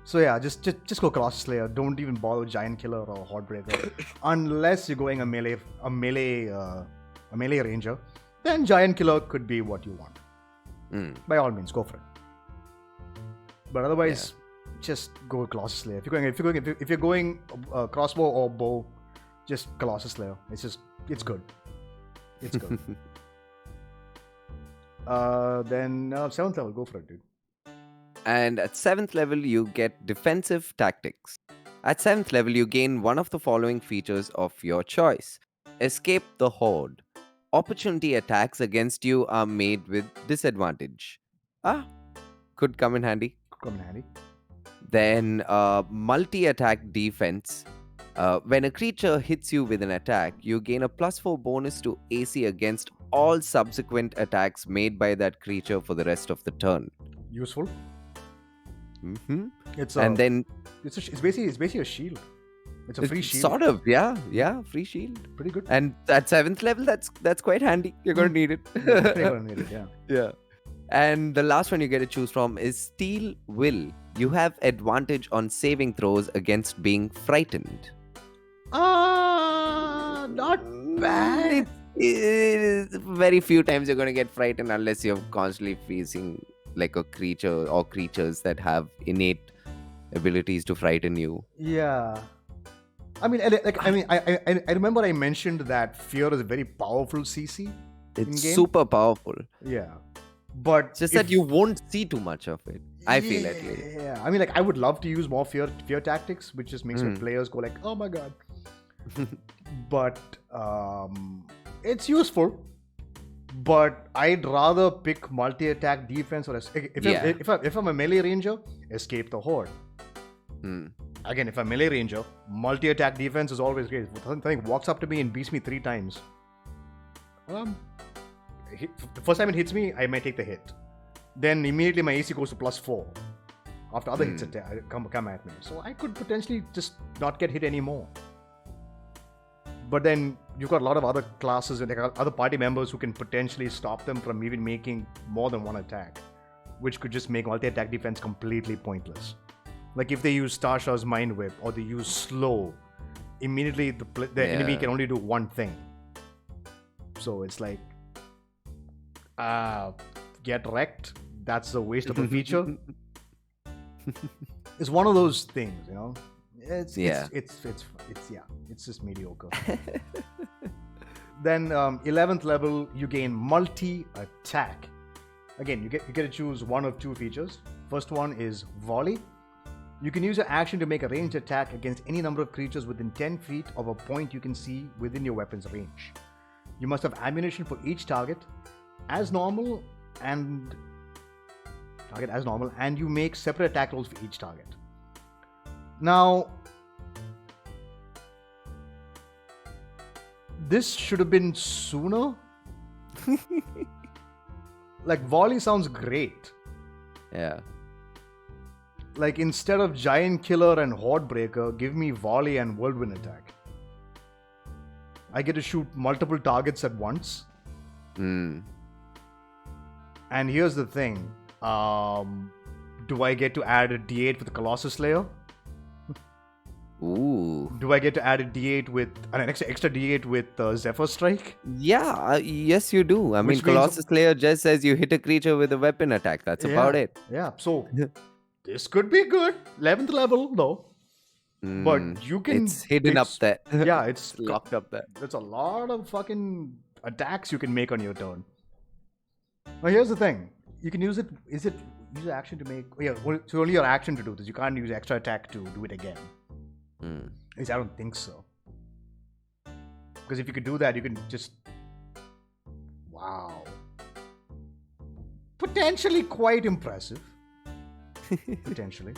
So yeah, just go Colossus Slayer. Don't even bother Giant Killer or Horde Breaker. Unless you're going a melee ranger, then Giant Killer could be what you want. By all means, go for it. But otherwise, just go Colossus Slayer. If you're going crossbow or bow, just Colossus Slayer. It's good. It's good. Then 7th level, go for it, dude. And at 7th level, you get Defensive Tactics. At 7th level, you gain one of the following features of your choice. Escape the Horde. Opportunity attacks against you are made with disadvantage. Could come in handy. Then multi-attack defense. When a creature hits you with an attack, you gain a +4 bonus to AC against all subsequent attacks made by that creature for the rest of the turn. Useful. It's basically a shield. It's a free shield. Sort of, yeah, free shield. Pretty good. And at 7th level, that's quite handy. You're gonna need it. You're gonna need it, yeah. Yeah. And the last one you get to choose from is Steel Will. You have advantage on saving throws against being frightened. Not bad. Very few times you're gonna get frightened unless you're constantly facing like a creature or creatures that have innate abilities to frighten you. Yeah. I mean, I remember I mentioned that fear is a very powerful CC in It's game. super powerful. Yeah. But It's just that if you won't see too much of it. I feel at least. yeah, I mean, like I would love to use more fear tactics, which just makes my Mm. players go like, "Oh my god!" But it's useful. But I'd rather pick multi-attack defense or Yeah. if I'm a melee ranger, escape the horde. Mm. Again, if I'm melee ranger, multi-attack defense is always great. If something walks up to me and beats me 3 times, the first time it hits me, I might take the hit. Then immediately my AC goes to +4 after other hits come at me. So I could potentially just not get hit anymore. But then you've got a lot of other classes and other party members who can potentially stop them from even making more than one attack, which could just make multi-attack defense completely pointless. Like if they use Tasha's Mind Whip or they use Slow, immediately the enemy can only do one thing. So it's like, get wrecked. That's a waste of a feature. It's one of those things, you know. It's just mediocre. Then 11th level, you gain multi-attack. Again, you get to choose one of 2 features. First one is volley. You can use your action to make a ranged attack against any number of creatures within 10 feet of a point you can see within your weapon's range. You must have ammunition for each target as normal, and you make separate attack rolls for each target. Now, this should have been sooner. Like, volley sounds great. Yeah. Like, instead of giant killer and horde breaker, give me volley and whirlwind attack. I get to shoot multiple targets at once. Mm. And here's the thing. Do I get to add a D8 with the Colossus Slayer? Ooh. Do I get to add a D8 with an extra D8 with Zephyr Strike? Yeah, yes you do. I mean, Which means- Colossus Slayer just says you hit a creature with a weapon attack. That's about it. Yeah, so this could be good. 11th level, though. But you can... It's hidden up there. Yeah, it's locked up there. There's a lot of fucking attacks you can make on your turn. Now, here's the thing. You can use it... use your action to make... Yeah, it's only your action to do this. You can't use extra attack to do it again. At least I don't think so. Because if you could do that, you can just... Wow. Potentially quite impressive. Potentially.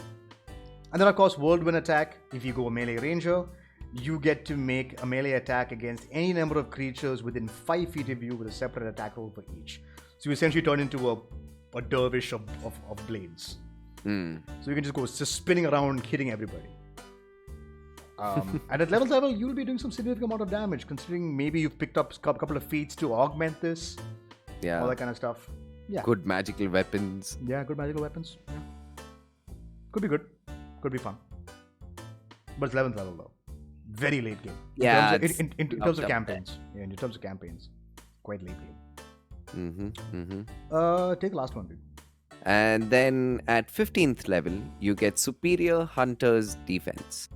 And then, of course, whirlwind attack. If you go a melee ranger, you get to make a melee attack against any number of creatures within 5 feet of you with a separate attack roll for each. So you essentially turn into a dervish of blades. So you can just go spinning around, hitting everybody. And at level level, you'll be doing some significant amount of damage, considering maybe you've picked up a couple of feats to augment this. Yeah. All that kind of stuff. Yeah. Good magical weapons. Yeah, good magical weapons. Yeah. Could be good. Could be fun. But it's 11th level though. Very late game. Yeah. In terms of campaigns. Yeah, in terms of campaigns. Quite late game. Take the last one, dude. And then at 15th level, you get Superior Hunter's Defense.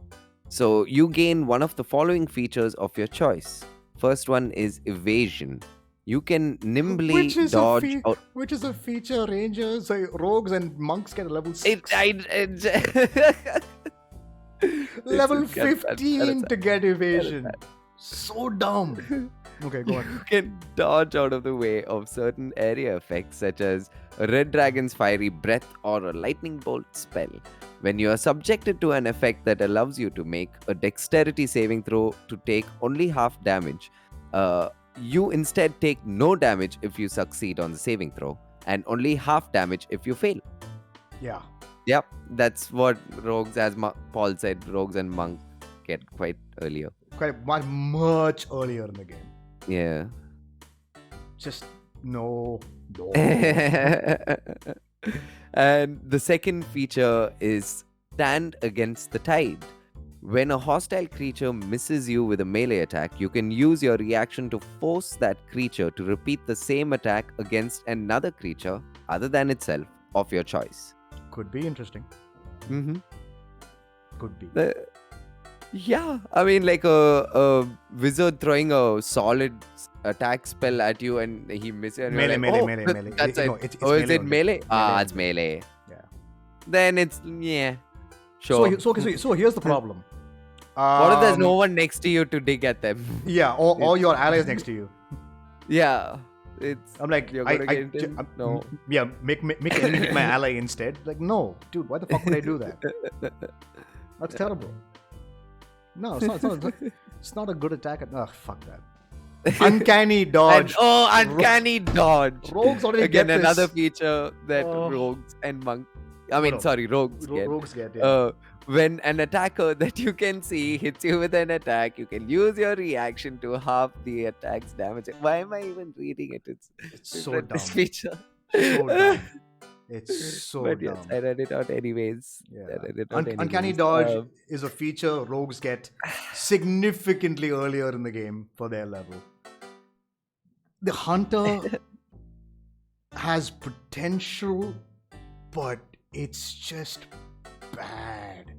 So you gain one of the following features of your choice. First one is Evasion. You can nimbly dodge out. Which is a feature rangers, rogues and monks get a level 6. Level 15 to get evasion. So dumb. Okay, go on. You can dodge out of the way of certain area effects such as a red dragon's fiery breath or a lightning bolt spell. When you are subjected to an effect that allows you to make a dexterity saving throw to take only half damage, you instead take no damage if you succeed on the saving throw and only half damage if you fail. Yeah. Yep, that's what rogues, as Paul said, rogues and monks get quite earlier. Quite much earlier in the game. Yeah. Just no. And the second feature is Stand Against the Tide. When a hostile creature misses you with a melee attack, you can use your reaction to force that creature to repeat the same attack against another creature other than itself of your choice. Could be interesting. Mm-hmm. Could be. Yeah, I mean, like a wizard throwing a solid attack spell at you and he misses, and you're Melee, like, oh, melee. that's it. No, it's Oh, is melee it only. melee? Melee It's only. melee. Yeah. Then it's, yeah, So, sure. so here's the problem. What if there's no one next to you to dig at them? Yeah, or your allies next to you. Yeah, it's. I'm like, You're gonna get him? No. Yeah, make enemy hit my ally instead. Like, no, dude, why the fuck would I do that? That's terrible. No, it's not a good attack. Fuck that. Uncanny dodge. Uncanny dodge. Rogues already Again, get this. another feature that rogues and monks. Rogues get. Rogues get, yeah. When an attacker that you can see hits you with an attack, you can use your reaction to half the attack's damage. Why am I even reading it? It's so read dumb. This feature. So dumb. It's so But dumb. yes, I read it out anyways. Yeah. Uncanny dodge is a feature rogues get significantly earlier in the game for their level. The hunter has potential, but it's just bad.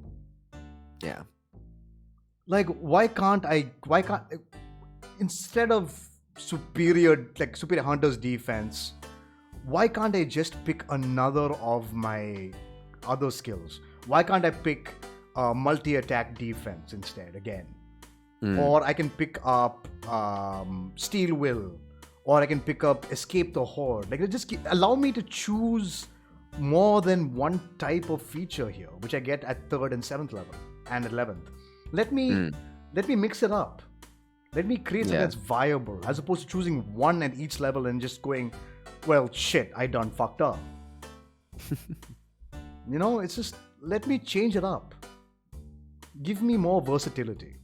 Yeah. Like, why can't instead of superior hunter's defense, why can't I just pick another of my other skills? Why can't I pick multi-attack defense instead again? Or I can pick up Steel Will, or I can pick up Escape the Horde. Like, allow me to choose more than one type of feature here, which I get at 3rd and 7th level and 11th. Let me mix it up. Let me create something that's viable, as opposed to choosing one at each level and just going, well, shit, I done fucked up. It's just, let me change it up. Give me more versatility,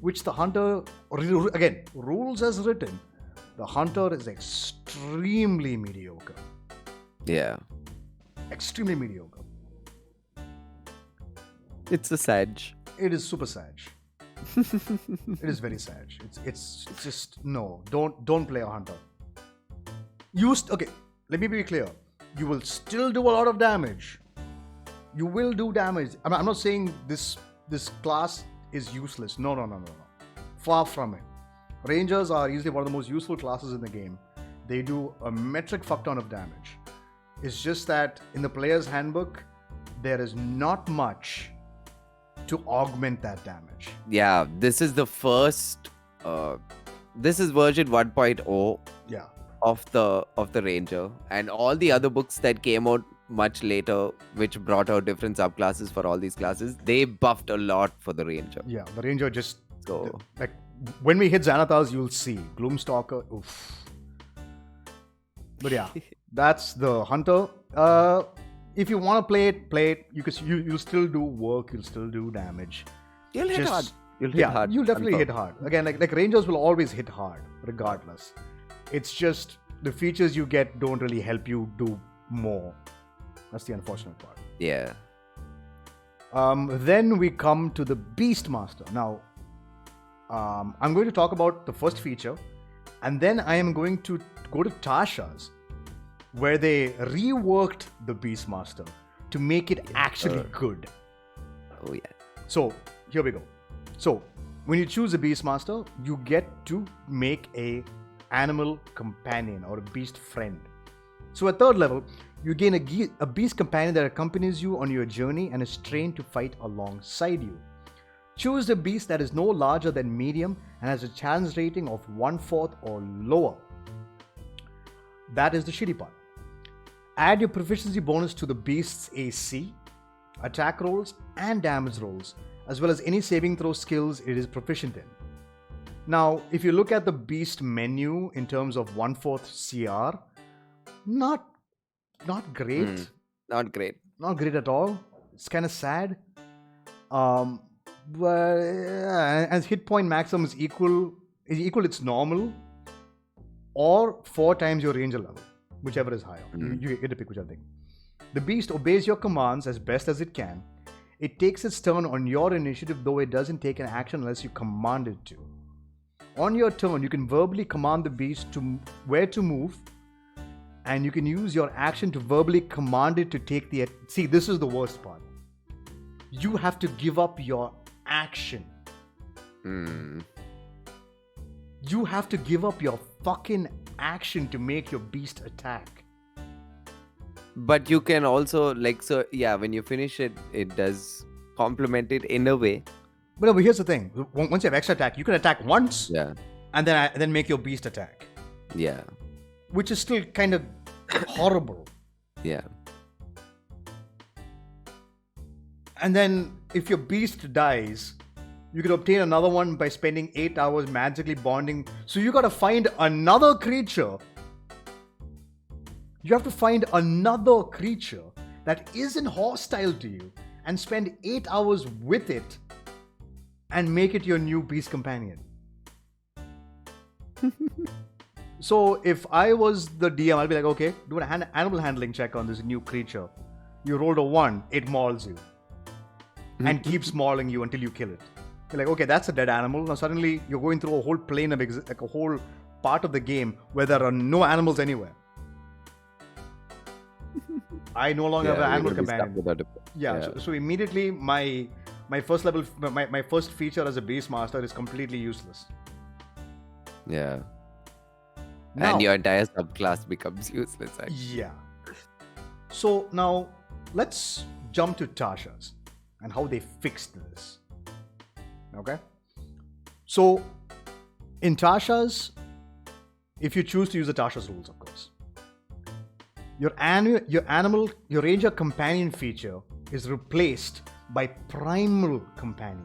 which the hunter, again, rules as written, the hunter is extremely mediocre. Yeah. Extremely mediocre. It's a sag. It is super sag. It is very sag. It's just, no, don't play a hunter. Okay, let me be clear. You will still do a lot of damage. You will do damage. I'm not saying this class is useless. No. Far from it. Rangers are easily one of the most useful classes in the game. They do a metric fuck ton of damage. It's just that in the player's handbook, there is not much to augment that damage. Yeah, this is the first. This is version 1.0. Yeah. Of the Ranger, and all the other books that came out much later, which brought out different subclasses for all these classes, they buffed a lot for the Ranger. Yeah, the Ranger just so like when we hit Xanathars, you'll see Gloomstalker. Oof. But yeah, that's the hunter. If you want to play it. You'll still do work. You'll still do damage. You'll hit hard. You'll definitely hit hard. Again, like Rangers will always hit hard, regardless. It's just the features you get don't really help you do more. That's the unfortunate part. Yeah. Then we come to the Beastmaster. Now, I'm going to talk about the first feature, and then I am going to go to Tasha's, where they reworked the Beastmaster to make it actually good. Oh yeah. So here we go. So when you choose a Beastmaster, you get to make a animal companion or a beast friend. So at 3rd level, you gain a beast companion that accompanies you on your journey and is trained to fight alongside you. Choose a beast that is no larger than medium and has a challenge rating of 1/4 or lower. That is the shitty part. Add your proficiency bonus to the beast's AC, attack rolls, and damage rolls, as well as any saving throw skills it is proficient in. Now, if you look at the beast menu in terms of 1/4 CR, not great. Not great. Not great at all. It's kind of sad. But as hit point maximum is equal its normal, or 4 times your ranger level, whichever is higher. You get to pick whichever thing. The beast obeys your commands as best as it can. It takes its turn on your initiative, though it doesn't take an action unless you command it to. On your turn, you can verbally command the beast to where to move, and you can use your action to verbally command it to take the... See, this is the worst part. You have to give up your action. You have to give up your fucking action to make your beast attack. But you can also when you finish it, it does complement it in a way. But here's the thing. Once you have extra attack, you can attack once and then make your beast attack. Yeah. Which is still kind of horrible. Yeah. And then if your beast dies, you can obtain another one by spending 8 hours magically bonding. So you gotta find another creature. You have to find another creature that isn't hostile to you and spend 8 hours with it and make it your new beast companion. So if I was the DM, I'll be like, okay, do an animal handling check on this new creature. You rolled a 1, it mauls you. And keeps mauling you until you kill it. You're like, okay, that's a dead animal. Now suddenly you're going through a whole plane of like a whole part of the game where there are no animals anywhere. I no longer have an animal companion. So immediately my first level, my first feature as a beast master is completely useless. Yeah. Now, and your entire subclass becomes useless. Actually. Yeah. So now let's jump to Tasha's and how they fixed this. Okay. So in Tasha's, if you choose to use the Tasha's rules, of course, your ranger companion feature is replaced by primal companion.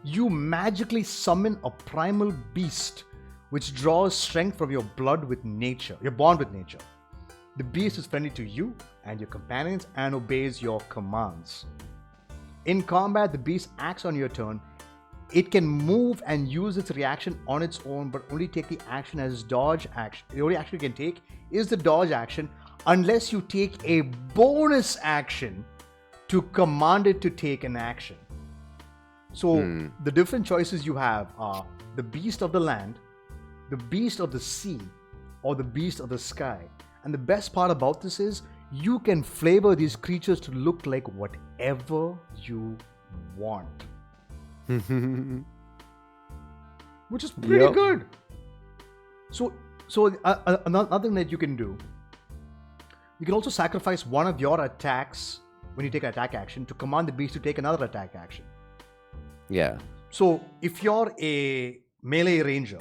You magically summon a primal beast which draws strength from your blood with nature, your bond with nature. The beast is friendly to you and your companions and obeys your commands. In combat, the beast acts on your turn. It can move and use its reaction on its own, but only take the action as dodge action. The only action you can take is the dodge action unless you take a bonus action to command it to take an action. So the different choices you have are the beast of the land, the beast of the sea, or the beast of the sky. And the best part about this is you can flavor these creatures to look like whatever you want. Which is pretty good. So another thing that you can do, you can also sacrifice one of your attacks when you take an attack action to command the beast to take another attack action. Yeah. So if you're a melee ranger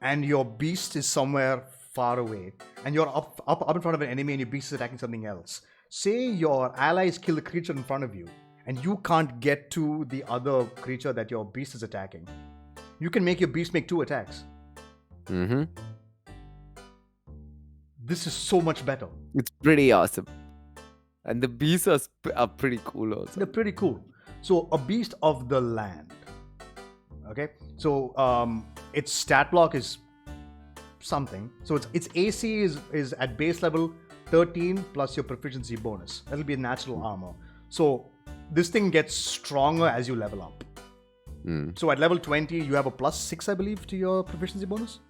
and your beast is somewhere far away and you're up in front of an enemy and your beast is attacking something else, say your allies kill the creature in front of you and you can't get to the other creature that your beast is attacking, you can make your beast make 2 attacks. This is so much better. It's pretty awesome. And the beasts are pretty cool also. They're pretty cool. So a beast of the land. Okay. So its stat block is something. So its AC is at base level 13 plus your proficiency bonus. That'll be a natural armor. So this thing gets stronger as you level up. So at level 20, you have a +6, I believe, to your proficiency bonus.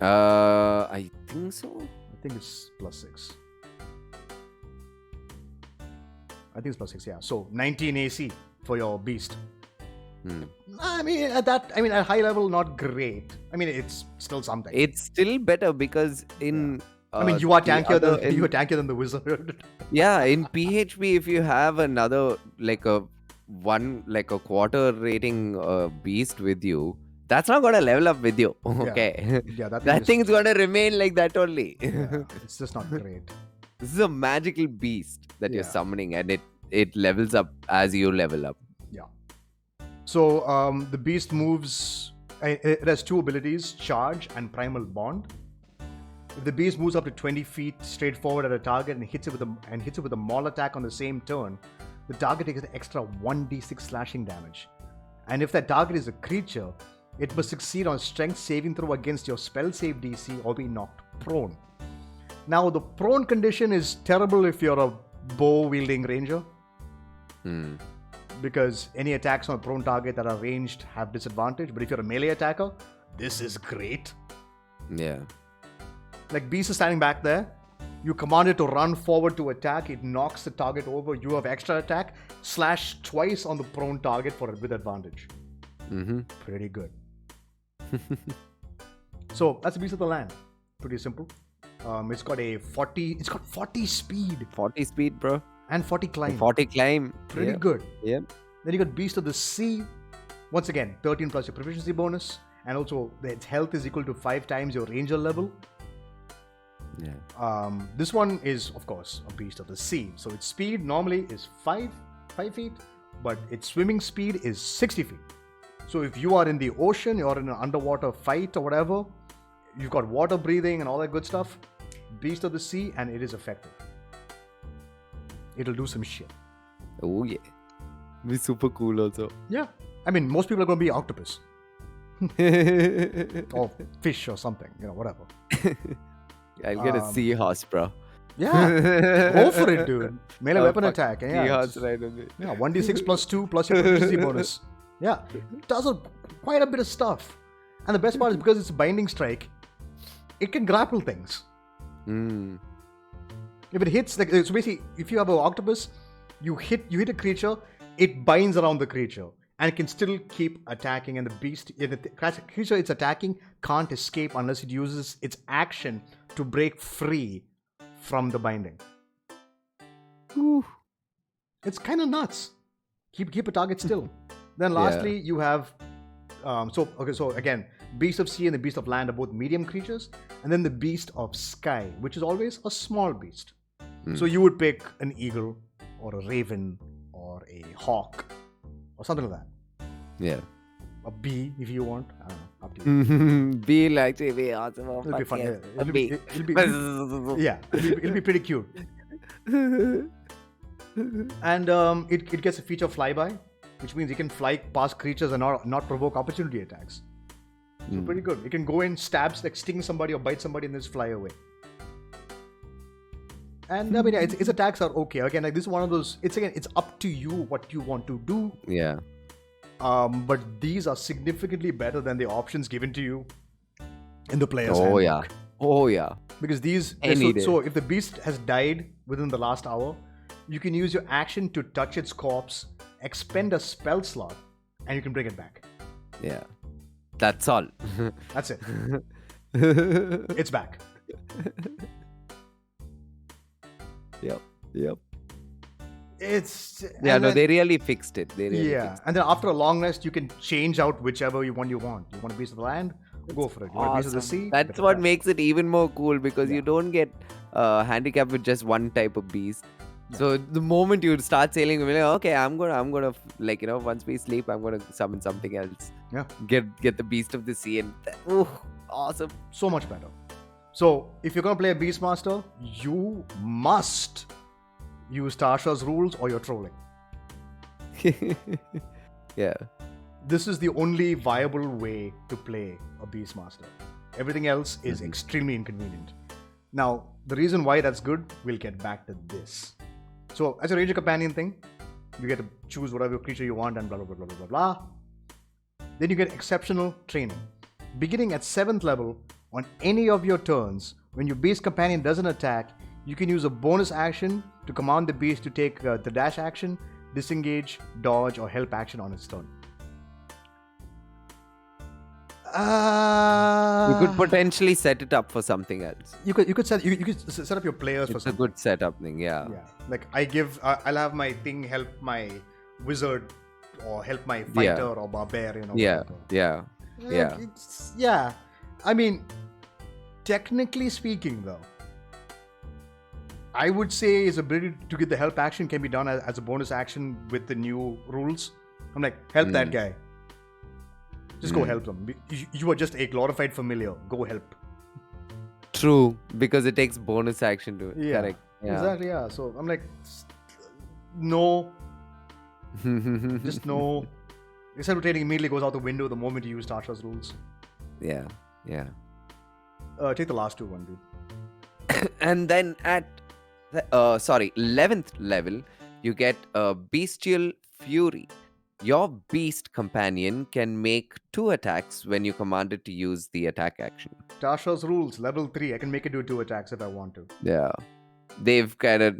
I think so. I think it's +6. I think it's +6. Yeah. So 19 AC for your beast. I mean, at high level, not great. I mean, it's still something. It's still better because in. You are tankier than the wizard. Yeah, in PHP, if you have another a quarter rating beast with you, that's not gonna level up with you. Okay. Yeah, that thing's gonna remain like that only. Yeah, it's just not great. This is a magical beast that you're summoning, and it levels up as you level up. Yeah. So the beast moves. It has 2 abilities: charge and primal bond. If the beast moves up to 20 feet straight forward at a target and hits it with a maul attack on the same turn, the target takes an extra 1d6 slashing damage. And if that target is a creature, it must succeed on strength saving throw against your spell save DC or be knocked prone. Now, the prone condition is terrible if you're a bow wielding ranger. Because any attacks on a prone target that are ranged have disadvantage. But if you're a melee attacker, this is great. Yeah. Like beast is standing back there. You command it to run forward to attack. It knocks the target over. You have extra attack. Slash twice on the prone target for it with advantage. Pretty good. So that's the beast of the land. Pretty simple. It's got 40 speed 40 speed, bro. and 40 climb. 40 climb. Pretty Yeah. good. Yeah. Then you got beast of the sea. Once again, 13 plus your proficiency bonus, and also its health is equal to 5 times your ranger level. Yeah. This one is, of course, a beast of the sea. So its speed normally is 5 feet, but its swimming speed is 60 feet. So if you are in the ocean, you're in an underwater fight or whatever, you've got water breathing and all that good stuff, beast of the sea, and it is effective. It'll do some shit. Oh, yeah. Be super cool also. Yeah. I mean, most people are going to be octopus or fish or something, whatever. I'll get a seahorse, bro. Yeah. Go for it, dude. Melee weapon attack. Yeah. Seahorse right away. Yeah, 1d6 plus 2 plus your proficiency bonus. Yeah, it does quite a bit of stuff. And the best part is because it's a binding strike, it can grapple things. If it hits, so basically, if you have an octopus, you hit a creature, it binds around the creature, and it can still keep attacking. And the creature it's attacking can't escape unless it uses its action to break free from the binding. Ooh. It's kind of nuts. Keep a target still. Then lastly, you have so again, beast of sea and the beast of land are both medium creatures, and then the beast of sky, which is always a small beast. So you would pick an eagle or a raven or a hawk or something like that. Yeah. A bee if you want. I don't know, up to you. Bee like to be awesome. It'll be fun. Yes. Yeah. A bee. It'll be pretty cute. And it gets a feature flyby, which means it can fly past creatures and not provoke opportunity attacks. So pretty good. It can go in, sting somebody or bite somebody and then just fly away. And I mean, its attacks are okay. Again, like this is one of those. It's up to you what you want to do. Yeah. But these are significantly better than the options given to you in the player's Oh handbook. yeah. Oh yeah. Because these. So if the beast has died within the last hour, you can use your action to touch its corpse, expend a spell slot, and you can bring it back. Yeah. That's all. That's it. It's back. Yep. It's they really fixed it. They really yeah, fixed and then after a long rest, you can change out whichever one you want. You want a piece of the land? Go for it. You want a piece of the sea? That's what makes it even more cool because you don't get handicapped with just one type of beast. Yeah. So the moment you start sailing, you're like, okay, I'm gonna like once we sleep, I'm gonna summon something else. Yeah. Get the beast of the sea and awesome. So much better. So if you're gonna play a Beastmaster, you must use Tasha's rules or you're trolling. Yeah. This is the only viable way to play a Beastmaster. Everything else is extremely inconvenient. Now, the reason why that's good, we'll get back to this. So, as a Ranger Companion thing, you get to choose whatever creature you want and blah, blah, blah, blah, blah, blah, blah. Then you get exceptional training. Beginning at 7th level, on any of your turns, when your Beast Companion doesn't attack, you can use a bonus action to command the beast to take the dash action, disengage, dodge, or help action on its turn. You could potentially set it up for something else. You could set up your players for It's a something. good setup thing, yeah. Yeah, like I'll have my thing help my wizard or help my fighter or barbarian. Or Yeah, whatever. yeah. Yeah. I mean, technically speaking, though, I would say his ability to get the help action can be done as a bonus action with the new rules. I'm like, help that guy. Just go help them. You are just a glorified familiar. Go help. True, because it takes bonus action to it. Yeah. Correct. Yeah. Exactly, yeah. So I'm like, no. Just no. Except training immediately goes out the window the moment you use Tasha's rules. Yeah. Take the last one, dude. And then at 11th level, you get a Bestial Fury. Your beast companion can make 2 attacks when you command it to use the attack action. Tasha's rules, level 3. I can make it do 2 attacks if I want to. Yeah. They've kind of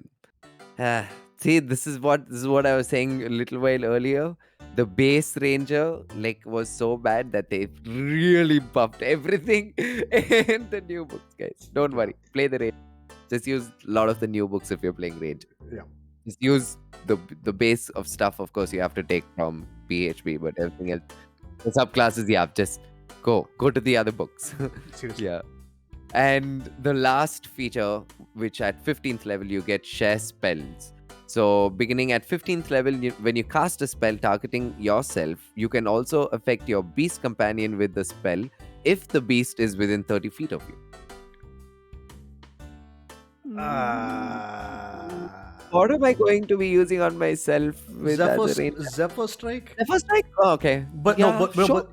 see, this is what I was saying a little while earlier. The base ranger was so bad that they've really buffed everything in the new books, guys. Don't worry, play the range. Just use a lot of the new books if you're playing range. Yeah. Just use the base of stuff. Of course, you have to take from PHP, but everything else, the subclasses, yeah, just go to the other books. Seriously. Yeah. And the last feature, which at 15th level you get share spells. So beginning at 15th level, when you cast a spell targeting yourself, you can also affect your beast companion with the spell if the beast is within 30 feet of you. What am I going to be using on myself with as a range? Zephyr Strike? Zephyr Strike? Oh, okay. But yeah, no, but sure.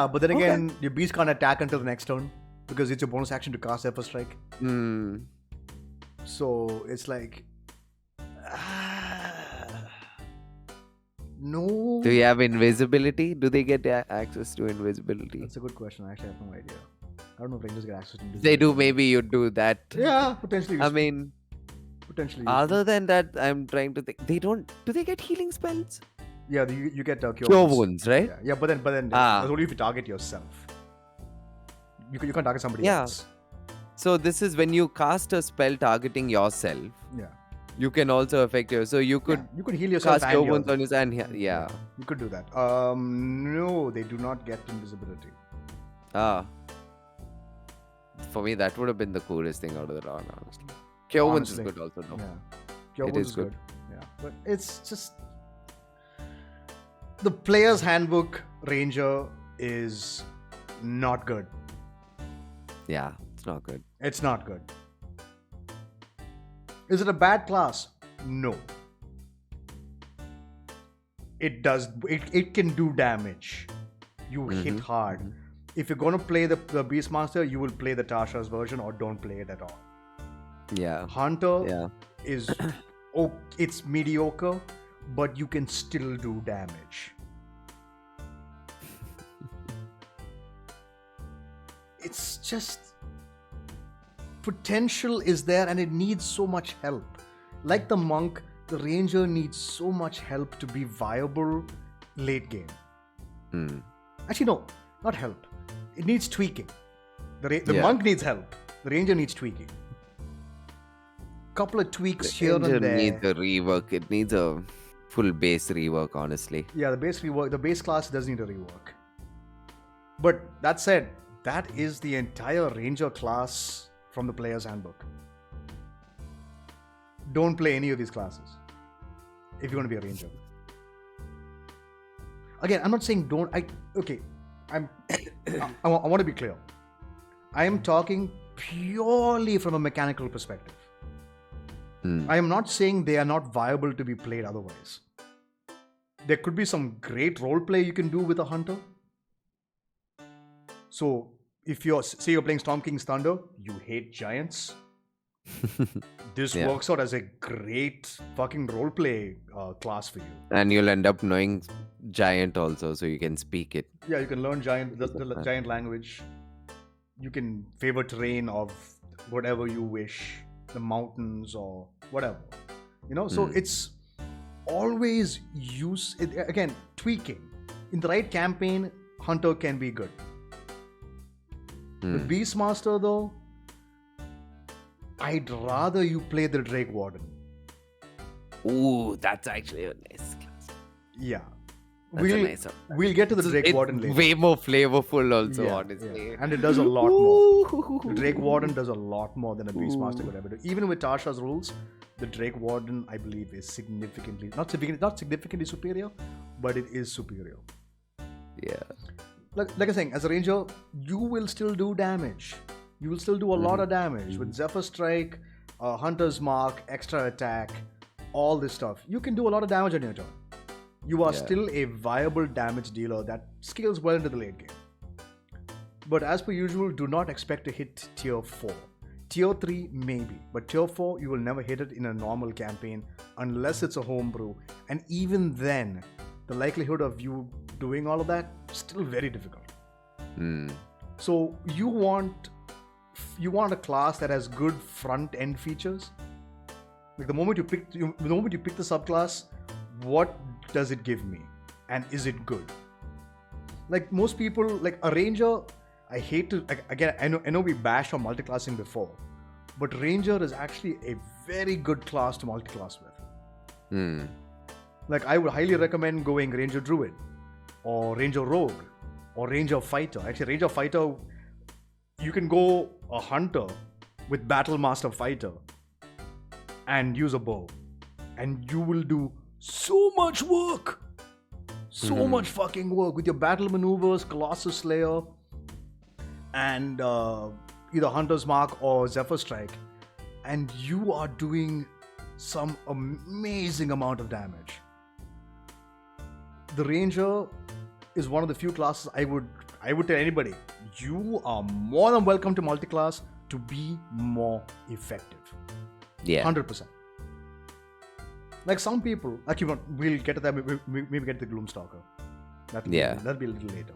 but then again, your beast can't attack until the next turn because it's your bonus action to cast Zephyr Strike. So it's like, no. Do you have invisibility? Do they get access to invisibility? That's a good question. I actually have no idea. I don't know if Rangers get access to invisibility. They do. Maybe you do that. Yeah, potentially. I mean, potentially. Other than that, I'm trying to think. They don't. Do they get healing spells? Yeah, you get cure wounds, right? Yeah, but then that's only if you target yourself. You can't target somebody else. So this is when you cast a spell targeting yourself. Yeah. You can also affect your. So you could heal yourself. Cast cure wounds on yourself. And yeah. You could do that. No, they do not get invisibility. For me, that would have been the coolest thing out of the round, honestly. Cure wounds is good also, though. Yeah. Cure wounds is good. Yeah. But it's just the player's handbook Ranger is not good. Yeah, it's not good. It's not good. Is it a bad class? No. It does. It can do damage. You hit hard. If you're going to play the Beastmaster, you will play the Tasha's version or don't play it at all. Yeah. Hunter is it's mediocre, but you can still do damage. It's just potential is there and it needs so much help. Like the monk, the ranger needs so much help to be viable late game. Actually, no, not help. It needs tweaking. The monk needs help. The ranger needs tweaking. Couple of tweaks here and there. It needs a rework. It needs a full base rework, honestly. Yeah, the base class does need a rework. But that said, that is the entire ranger class from the player's handbook. Don't play any of these classes if you're going to be a ranger. Again, I'm not saying don't. I want to be clear. I am talking purely from a mechanical perspective. I am not saying they are not viable to be played otherwise. There could be some great role play you can do with a hunter. So, if you're playing Storm King's Thunder, you hate giants. This works out as a great fucking roleplay class for you. And you'll end up knowing giant also, so you can speak it. Yeah, you can learn the giant language. You can favor terrain of whatever you wish, the mountains or whatever. So it's always again, tweaking. In the right campaign, Hunter can be good. The Beastmaster though, I'd rather you play the Drake Warden. Ooh, that's actually a nice class. Yeah. We'll get to the Drake Warden later. Way more flavorful also, honestly. Yeah. And it does a lot more. The Drake Warden does a lot more than a Beastmaster could ever do. Even with Tasha's rules, the Drake Warden, I believe, is significantly, not significantly superior, but it is superior. Yeah. Like I was saying, as a ranger, you will still do damage. You will still do a lot of damage with Zephyr Strike, Hunter's Mark, extra attack, all this stuff. You can do a lot of damage on your turn. You are still a viable damage dealer that scales well into the late game. But as per usual, do not expect to hit tier 4. Tier 3 maybe, but tier 4 you will never hit it in a normal campaign unless it's a homebrew. And even then, the likelihood of you doing all of that still very difficult. So you want a class that has good front end features. Like the moment you pick the subclass, what does it give me, and is it good? Like most people, like a ranger, I hate to again. I know we bashed on multiclassing before, but ranger is actually a very good class to multiclass with. Like I would highly recommend going ranger druid, or ranger rogue, or ranger fighter. Actually, ranger fighter, you can go a hunter with battle master fighter and use a bow, and you will do so much work. So much fucking work with your battle maneuvers, Colossus Slayer, and either Hunter's Mark or Zephyr Strike, and you are doing some amazing amount of damage. The Ranger is one of the few classes I would tell anybody, you are more than welcome to multiclass to be more effective. Yeah. 100%. Like some people, we'll get to that, maybe get to the Gloomstalker. That'll be a little later.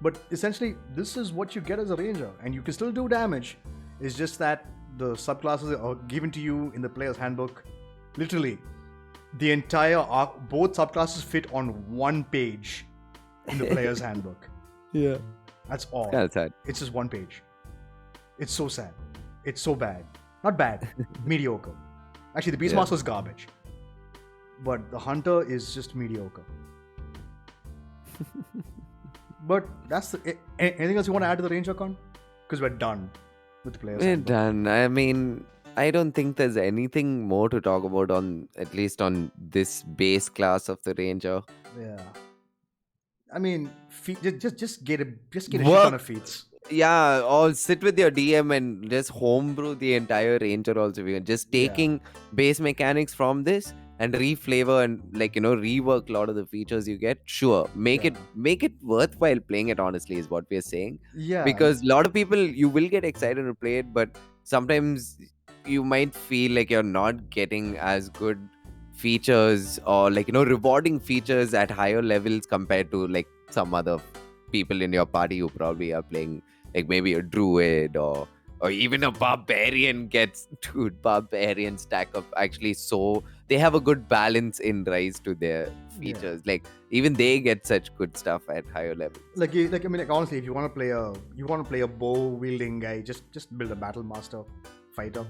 But essentially, this is what you get as a ranger, and you can still do damage. It's just that the subclasses are given to you in the player's handbook. Literally, the entire arc, both subclasses fit on one page in the player's handbook. Yeah. That's all. That's sad. It's just one page. It's so sad. It's so bad. Not bad. Mediocre. Actually, the Beastmaster is garbage. But the Hunter is just mediocre. But that's anything else you want to add to the Ranger Con? Because we're done with the players. We're done. I mean, I don't think there's anything more to talk about at least on this base class of the Ranger. Yeah. I mean, just get a shit ton of feats. Yeah, or sit with your DM and just homebrew the entire Ranger also. Just taking base mechanics from this and reflavor and rework a lot of the features you get. Sure, make it worthwhile playing it, honestly, is what we're saying. Yeah. Because a lot of people, you will get excited to play it, but sometimes you might feel like you're not getting as good features or rewarding features at higher levels compared to some other people in your party who probably are playing maybe a druid or even a barbarian gets barbarian stack up actually, so they have a good balance in Rise to their features. Even they get such good stuff at higher levels. Honestly, if you want to play a bow wielding guy, just build a battle master fighter.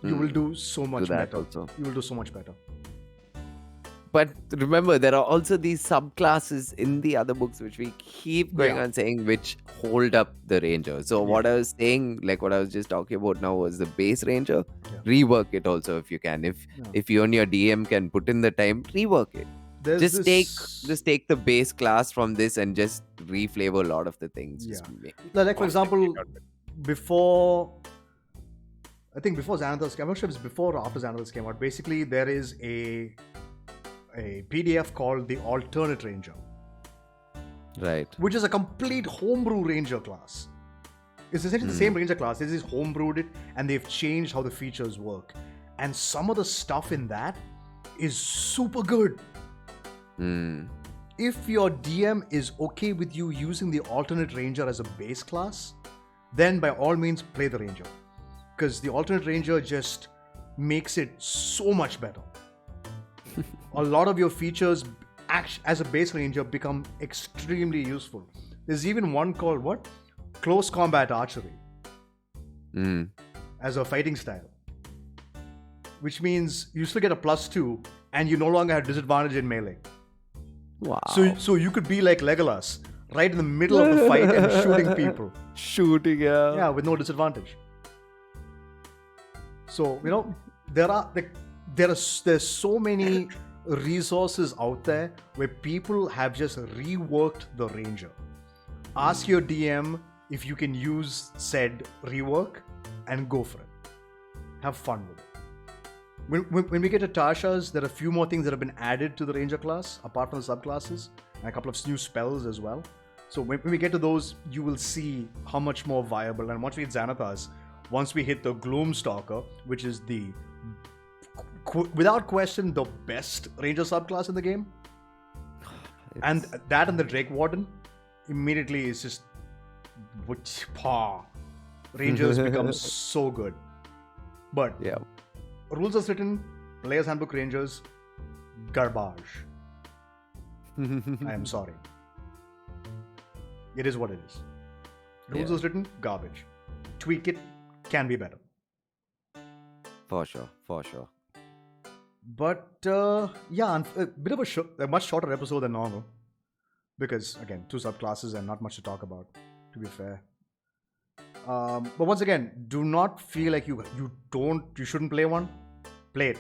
You will do so much better. Also. You will do so much better. But remember, there are also these subclasses in the other books which we keep going on saying which hold up the Ranger. So what I was saying, what I was just talking about now, was the base Ranger. Rework it also if you can. If you and your DM can put in the time, rework it. Just take the base class from this and just reflavor a lot of the things. For example, before Xanathars came out, I'm not sure if it's before or after Xanathars came out. Basically, there is a PDF called the Alternate Ranger. Right. Which is a complete homebrew Ranger class. It's essentially the same Ranger class. They just homebrewed it and they've changed how the features work. And some of the stuff in that is super good. If your DM is okay with you using the Alternate Ranger as a base class, then by all means play the Ranger. Because the Alternate Ranger just makes it so much better. A lot of your features as a base Ranger become extremely useful. There's even one called Close Combat Archery as a fighting style, which means you still get a +2 and you no longer have disadvantage in melee. Wow. So you could be like Legolas, right in the middle of the fight and shooting people. Yeah, with no disadvantage. So there's so many resources out there where people have just reworked the Ranger. Ask your DM if you can use said rework and go for it. Have fun with it. When we get to Tasha's, there are a few more things that have been added to the Ranger class apart from the subclasses, and a couple of new spells as well. So when we get to those, you will see how much more viable. And once we hit Xanathars, once we hit the Gloomstalker, which is without question the best Ranger subclass in the game, And It's that and the Drake Warden immediately is just Rangers become so good. But yeah. rules as written, Player's Handbook Rangers, garbage. I am sorry. It is what it is. Rules Yeah. as written, garbage. Tweak it, can be better. For sure. For sure. But yeah, a bit of a much shorter episode than normal. Because again, two subclasses and not much to talk about, to be fair. But once again, do not feel like you shouldn't play one. Play it.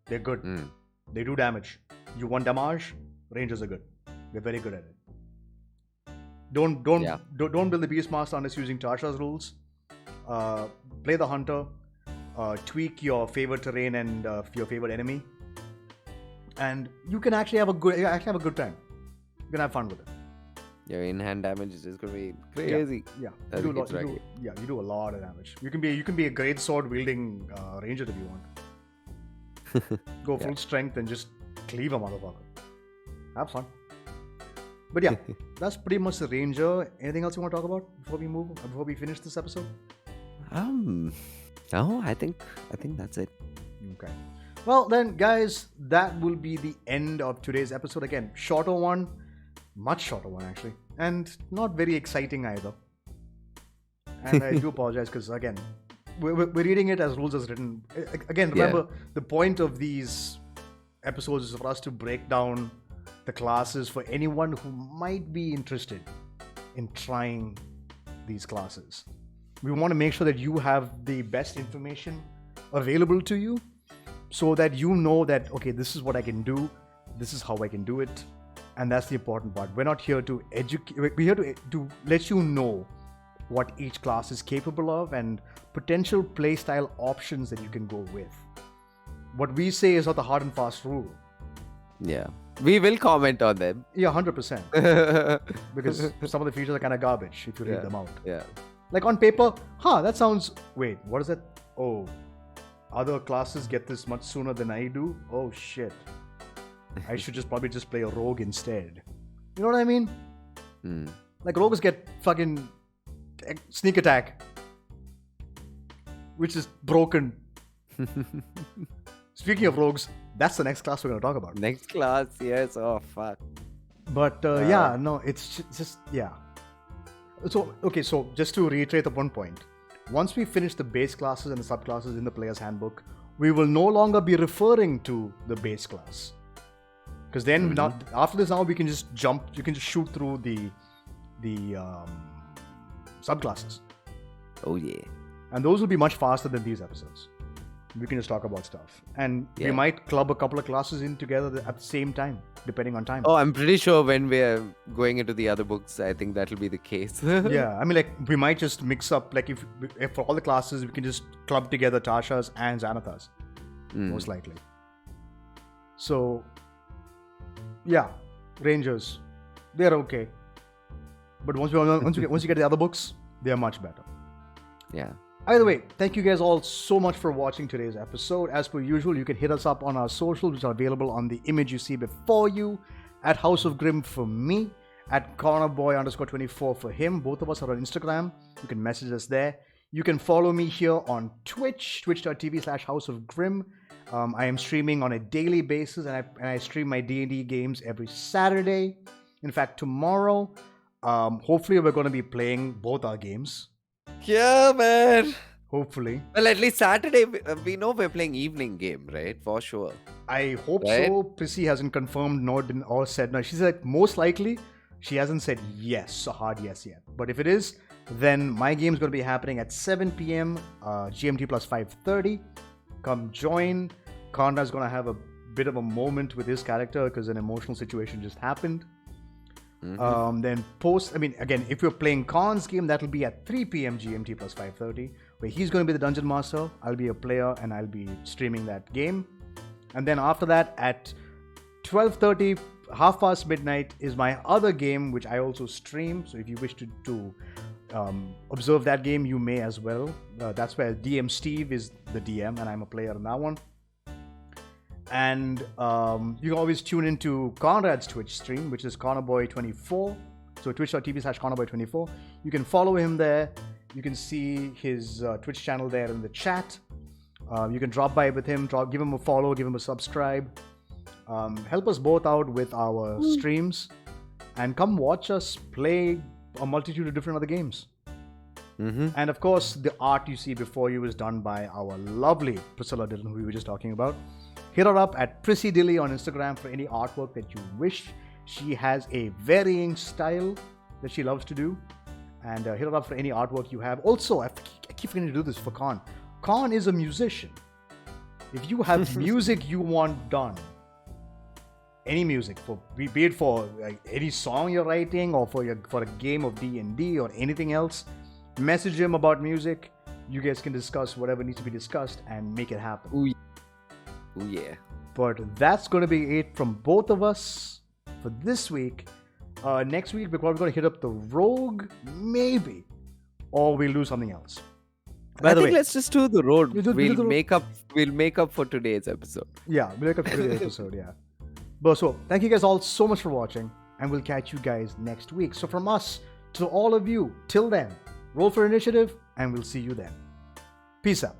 They're good. Mm. They do damage. You want damage? Rangers are good. They're very good at it. Don't Yeah. build the Beastmaster unless using Tasha's rules. Play the Hunter. Tweak your favorite terrain and your favorite enemy, and you can actually have a good time. You can have fun with it. Your in-hand damage is just gonna be crazy. Yeah, As you it do, gets wacky. you do a lot of damage. You can be a great sword wielding ranger if you want. Go full strength and just cleave a motherfucker. Have fun. But yeah, that's pretty much the ranger. Anything else you want to talk about before we finish this episode? No, I think that's it. Okay. Well then, guys, that will be the end of today's episode. Again, shorter one, much shorter one actually, and not very exciting either. And I do apologize because again, we're reading it as rules as written. Again, remember the point of these episodes is for us to break down the classes for anyone who might be interested in trying these classes. We want to make sure that you have the best information available to you so that you know that, okay, this is what I can do, this is how I can do it, and that's the important part. We're not here to educate, we're here to let you know what each class is capable of and potential playstyle options that you can go with. What we say is not the hard and fast rule. Yeah. We will comment on them. Yeah, 100%. Because some of the features are kind of garbage if you read them out. Yeah. Like on paper, that sounds... Wait, what is that? Oh, other classes get this much sooner than I do? Oh, shit. I should probably just play a rogue instead. You know what I mean? Mm. Like rogues get fucking sneak attack, which is broken. Speaking of rogues, that's the next class we're going to talk about. Next class, yes. Oh, fuck. But yeah, no, it's just, yeah. So, okay, so just to reiterate the one point, once we finish the base classes and the subclasses in the player's handbook, we will no longer be referring to the base class. Because then, after this, now we can just you can just shoot through the subclasses. Oh, yeah. And those will be much faster than these episodes. We can just talk about stuff. And we might club a couple of classes in together at the same time, depending on time. Oh, I'm pretty sure when we're going into the other books, I think that'll be the case. Yeah, I mean, like, we might just mix up, like, if for all the classes, we can just club together Tasha's and Xanathar's, most likely. So, yeah, Rangers, they're okay. But once you get the other books, they're much better. Yeah. Either way, thank you guys all so much for watching today's episode. As per usual, you can hit us up on our socials, which are available on the image you see before you, at House of Grim for me, at cornerboy_24 for him. Both of us are on Instagram. You can message us there. You can follow me here on Twitch, twitch.tv/House of Grim. I am streaming on a daily basis, and I stream my D&D games every Saturday. In fact, tomorrow, hopefully we're going to be playing both our games. Yeah, man. Hopefully. Well, at least Saturday, we know we're playing evening game, right? For sure. I hope so. Prissy hasn't confirmed or said no. She said most likely. She hasn't said yes, a hard yes yet. But if it is, then my game's going to be happening at 7 p.m. GMT plus 5:30. Come join. Conrad's going to have a bit of a moment with his character because an emotional situation just happened. Then again, if you're playing Khan's game, that'll be at 3 p.m. GMT plus 5:30, where he's going to be the dungeon master. I'll be a player and I'll be streaming that game. And then after that, at 12:30, half past midnight, is my other game, which I also stream. So if you wish to observe that game, you may as well. That's where DM Steve is the DM and I'm a player in that one. And you can always tune into Conrad's Twitch stream, which is Connorboy24. So twitch.tv/Connorboy24. You can follow him there. You can see his Twitch channel there in the chat. You can drop by with him, give him a follow, give him a subscribe. Help us both out with our streams. And come watch us play a multitude of different other games. And of course, the art you see before you is done by our lovely Priscilla Dillon, who we were just talking about. Hit her up at Prissy Dilly on Instagram for any artwork that you wish. She has a varying style that she loves to do. And hit her up for any artwork you have. Also, I keep forgetting to do this for Khan. Khan is a musician. If you have music you want done, any music, be it for any song you're writing or for a game of D&D or anything else, message him about music. You guys can discuss whatever needs to be discussed and make it happen. Ooh, yeah. But that's going to be it from both of us for this week. Next week, we're probably going to hit up the Rogue, maybe. Or we'll do something else. I think let's just do the road. We'll make up for today's episode. Yeah, we'll make up for today's episode, yeah. But so, thank you guys all so much for watching. And we'll catch you guys next week. So from us to all of you, till then, roll for initiative, and we'll see you then. Peace out.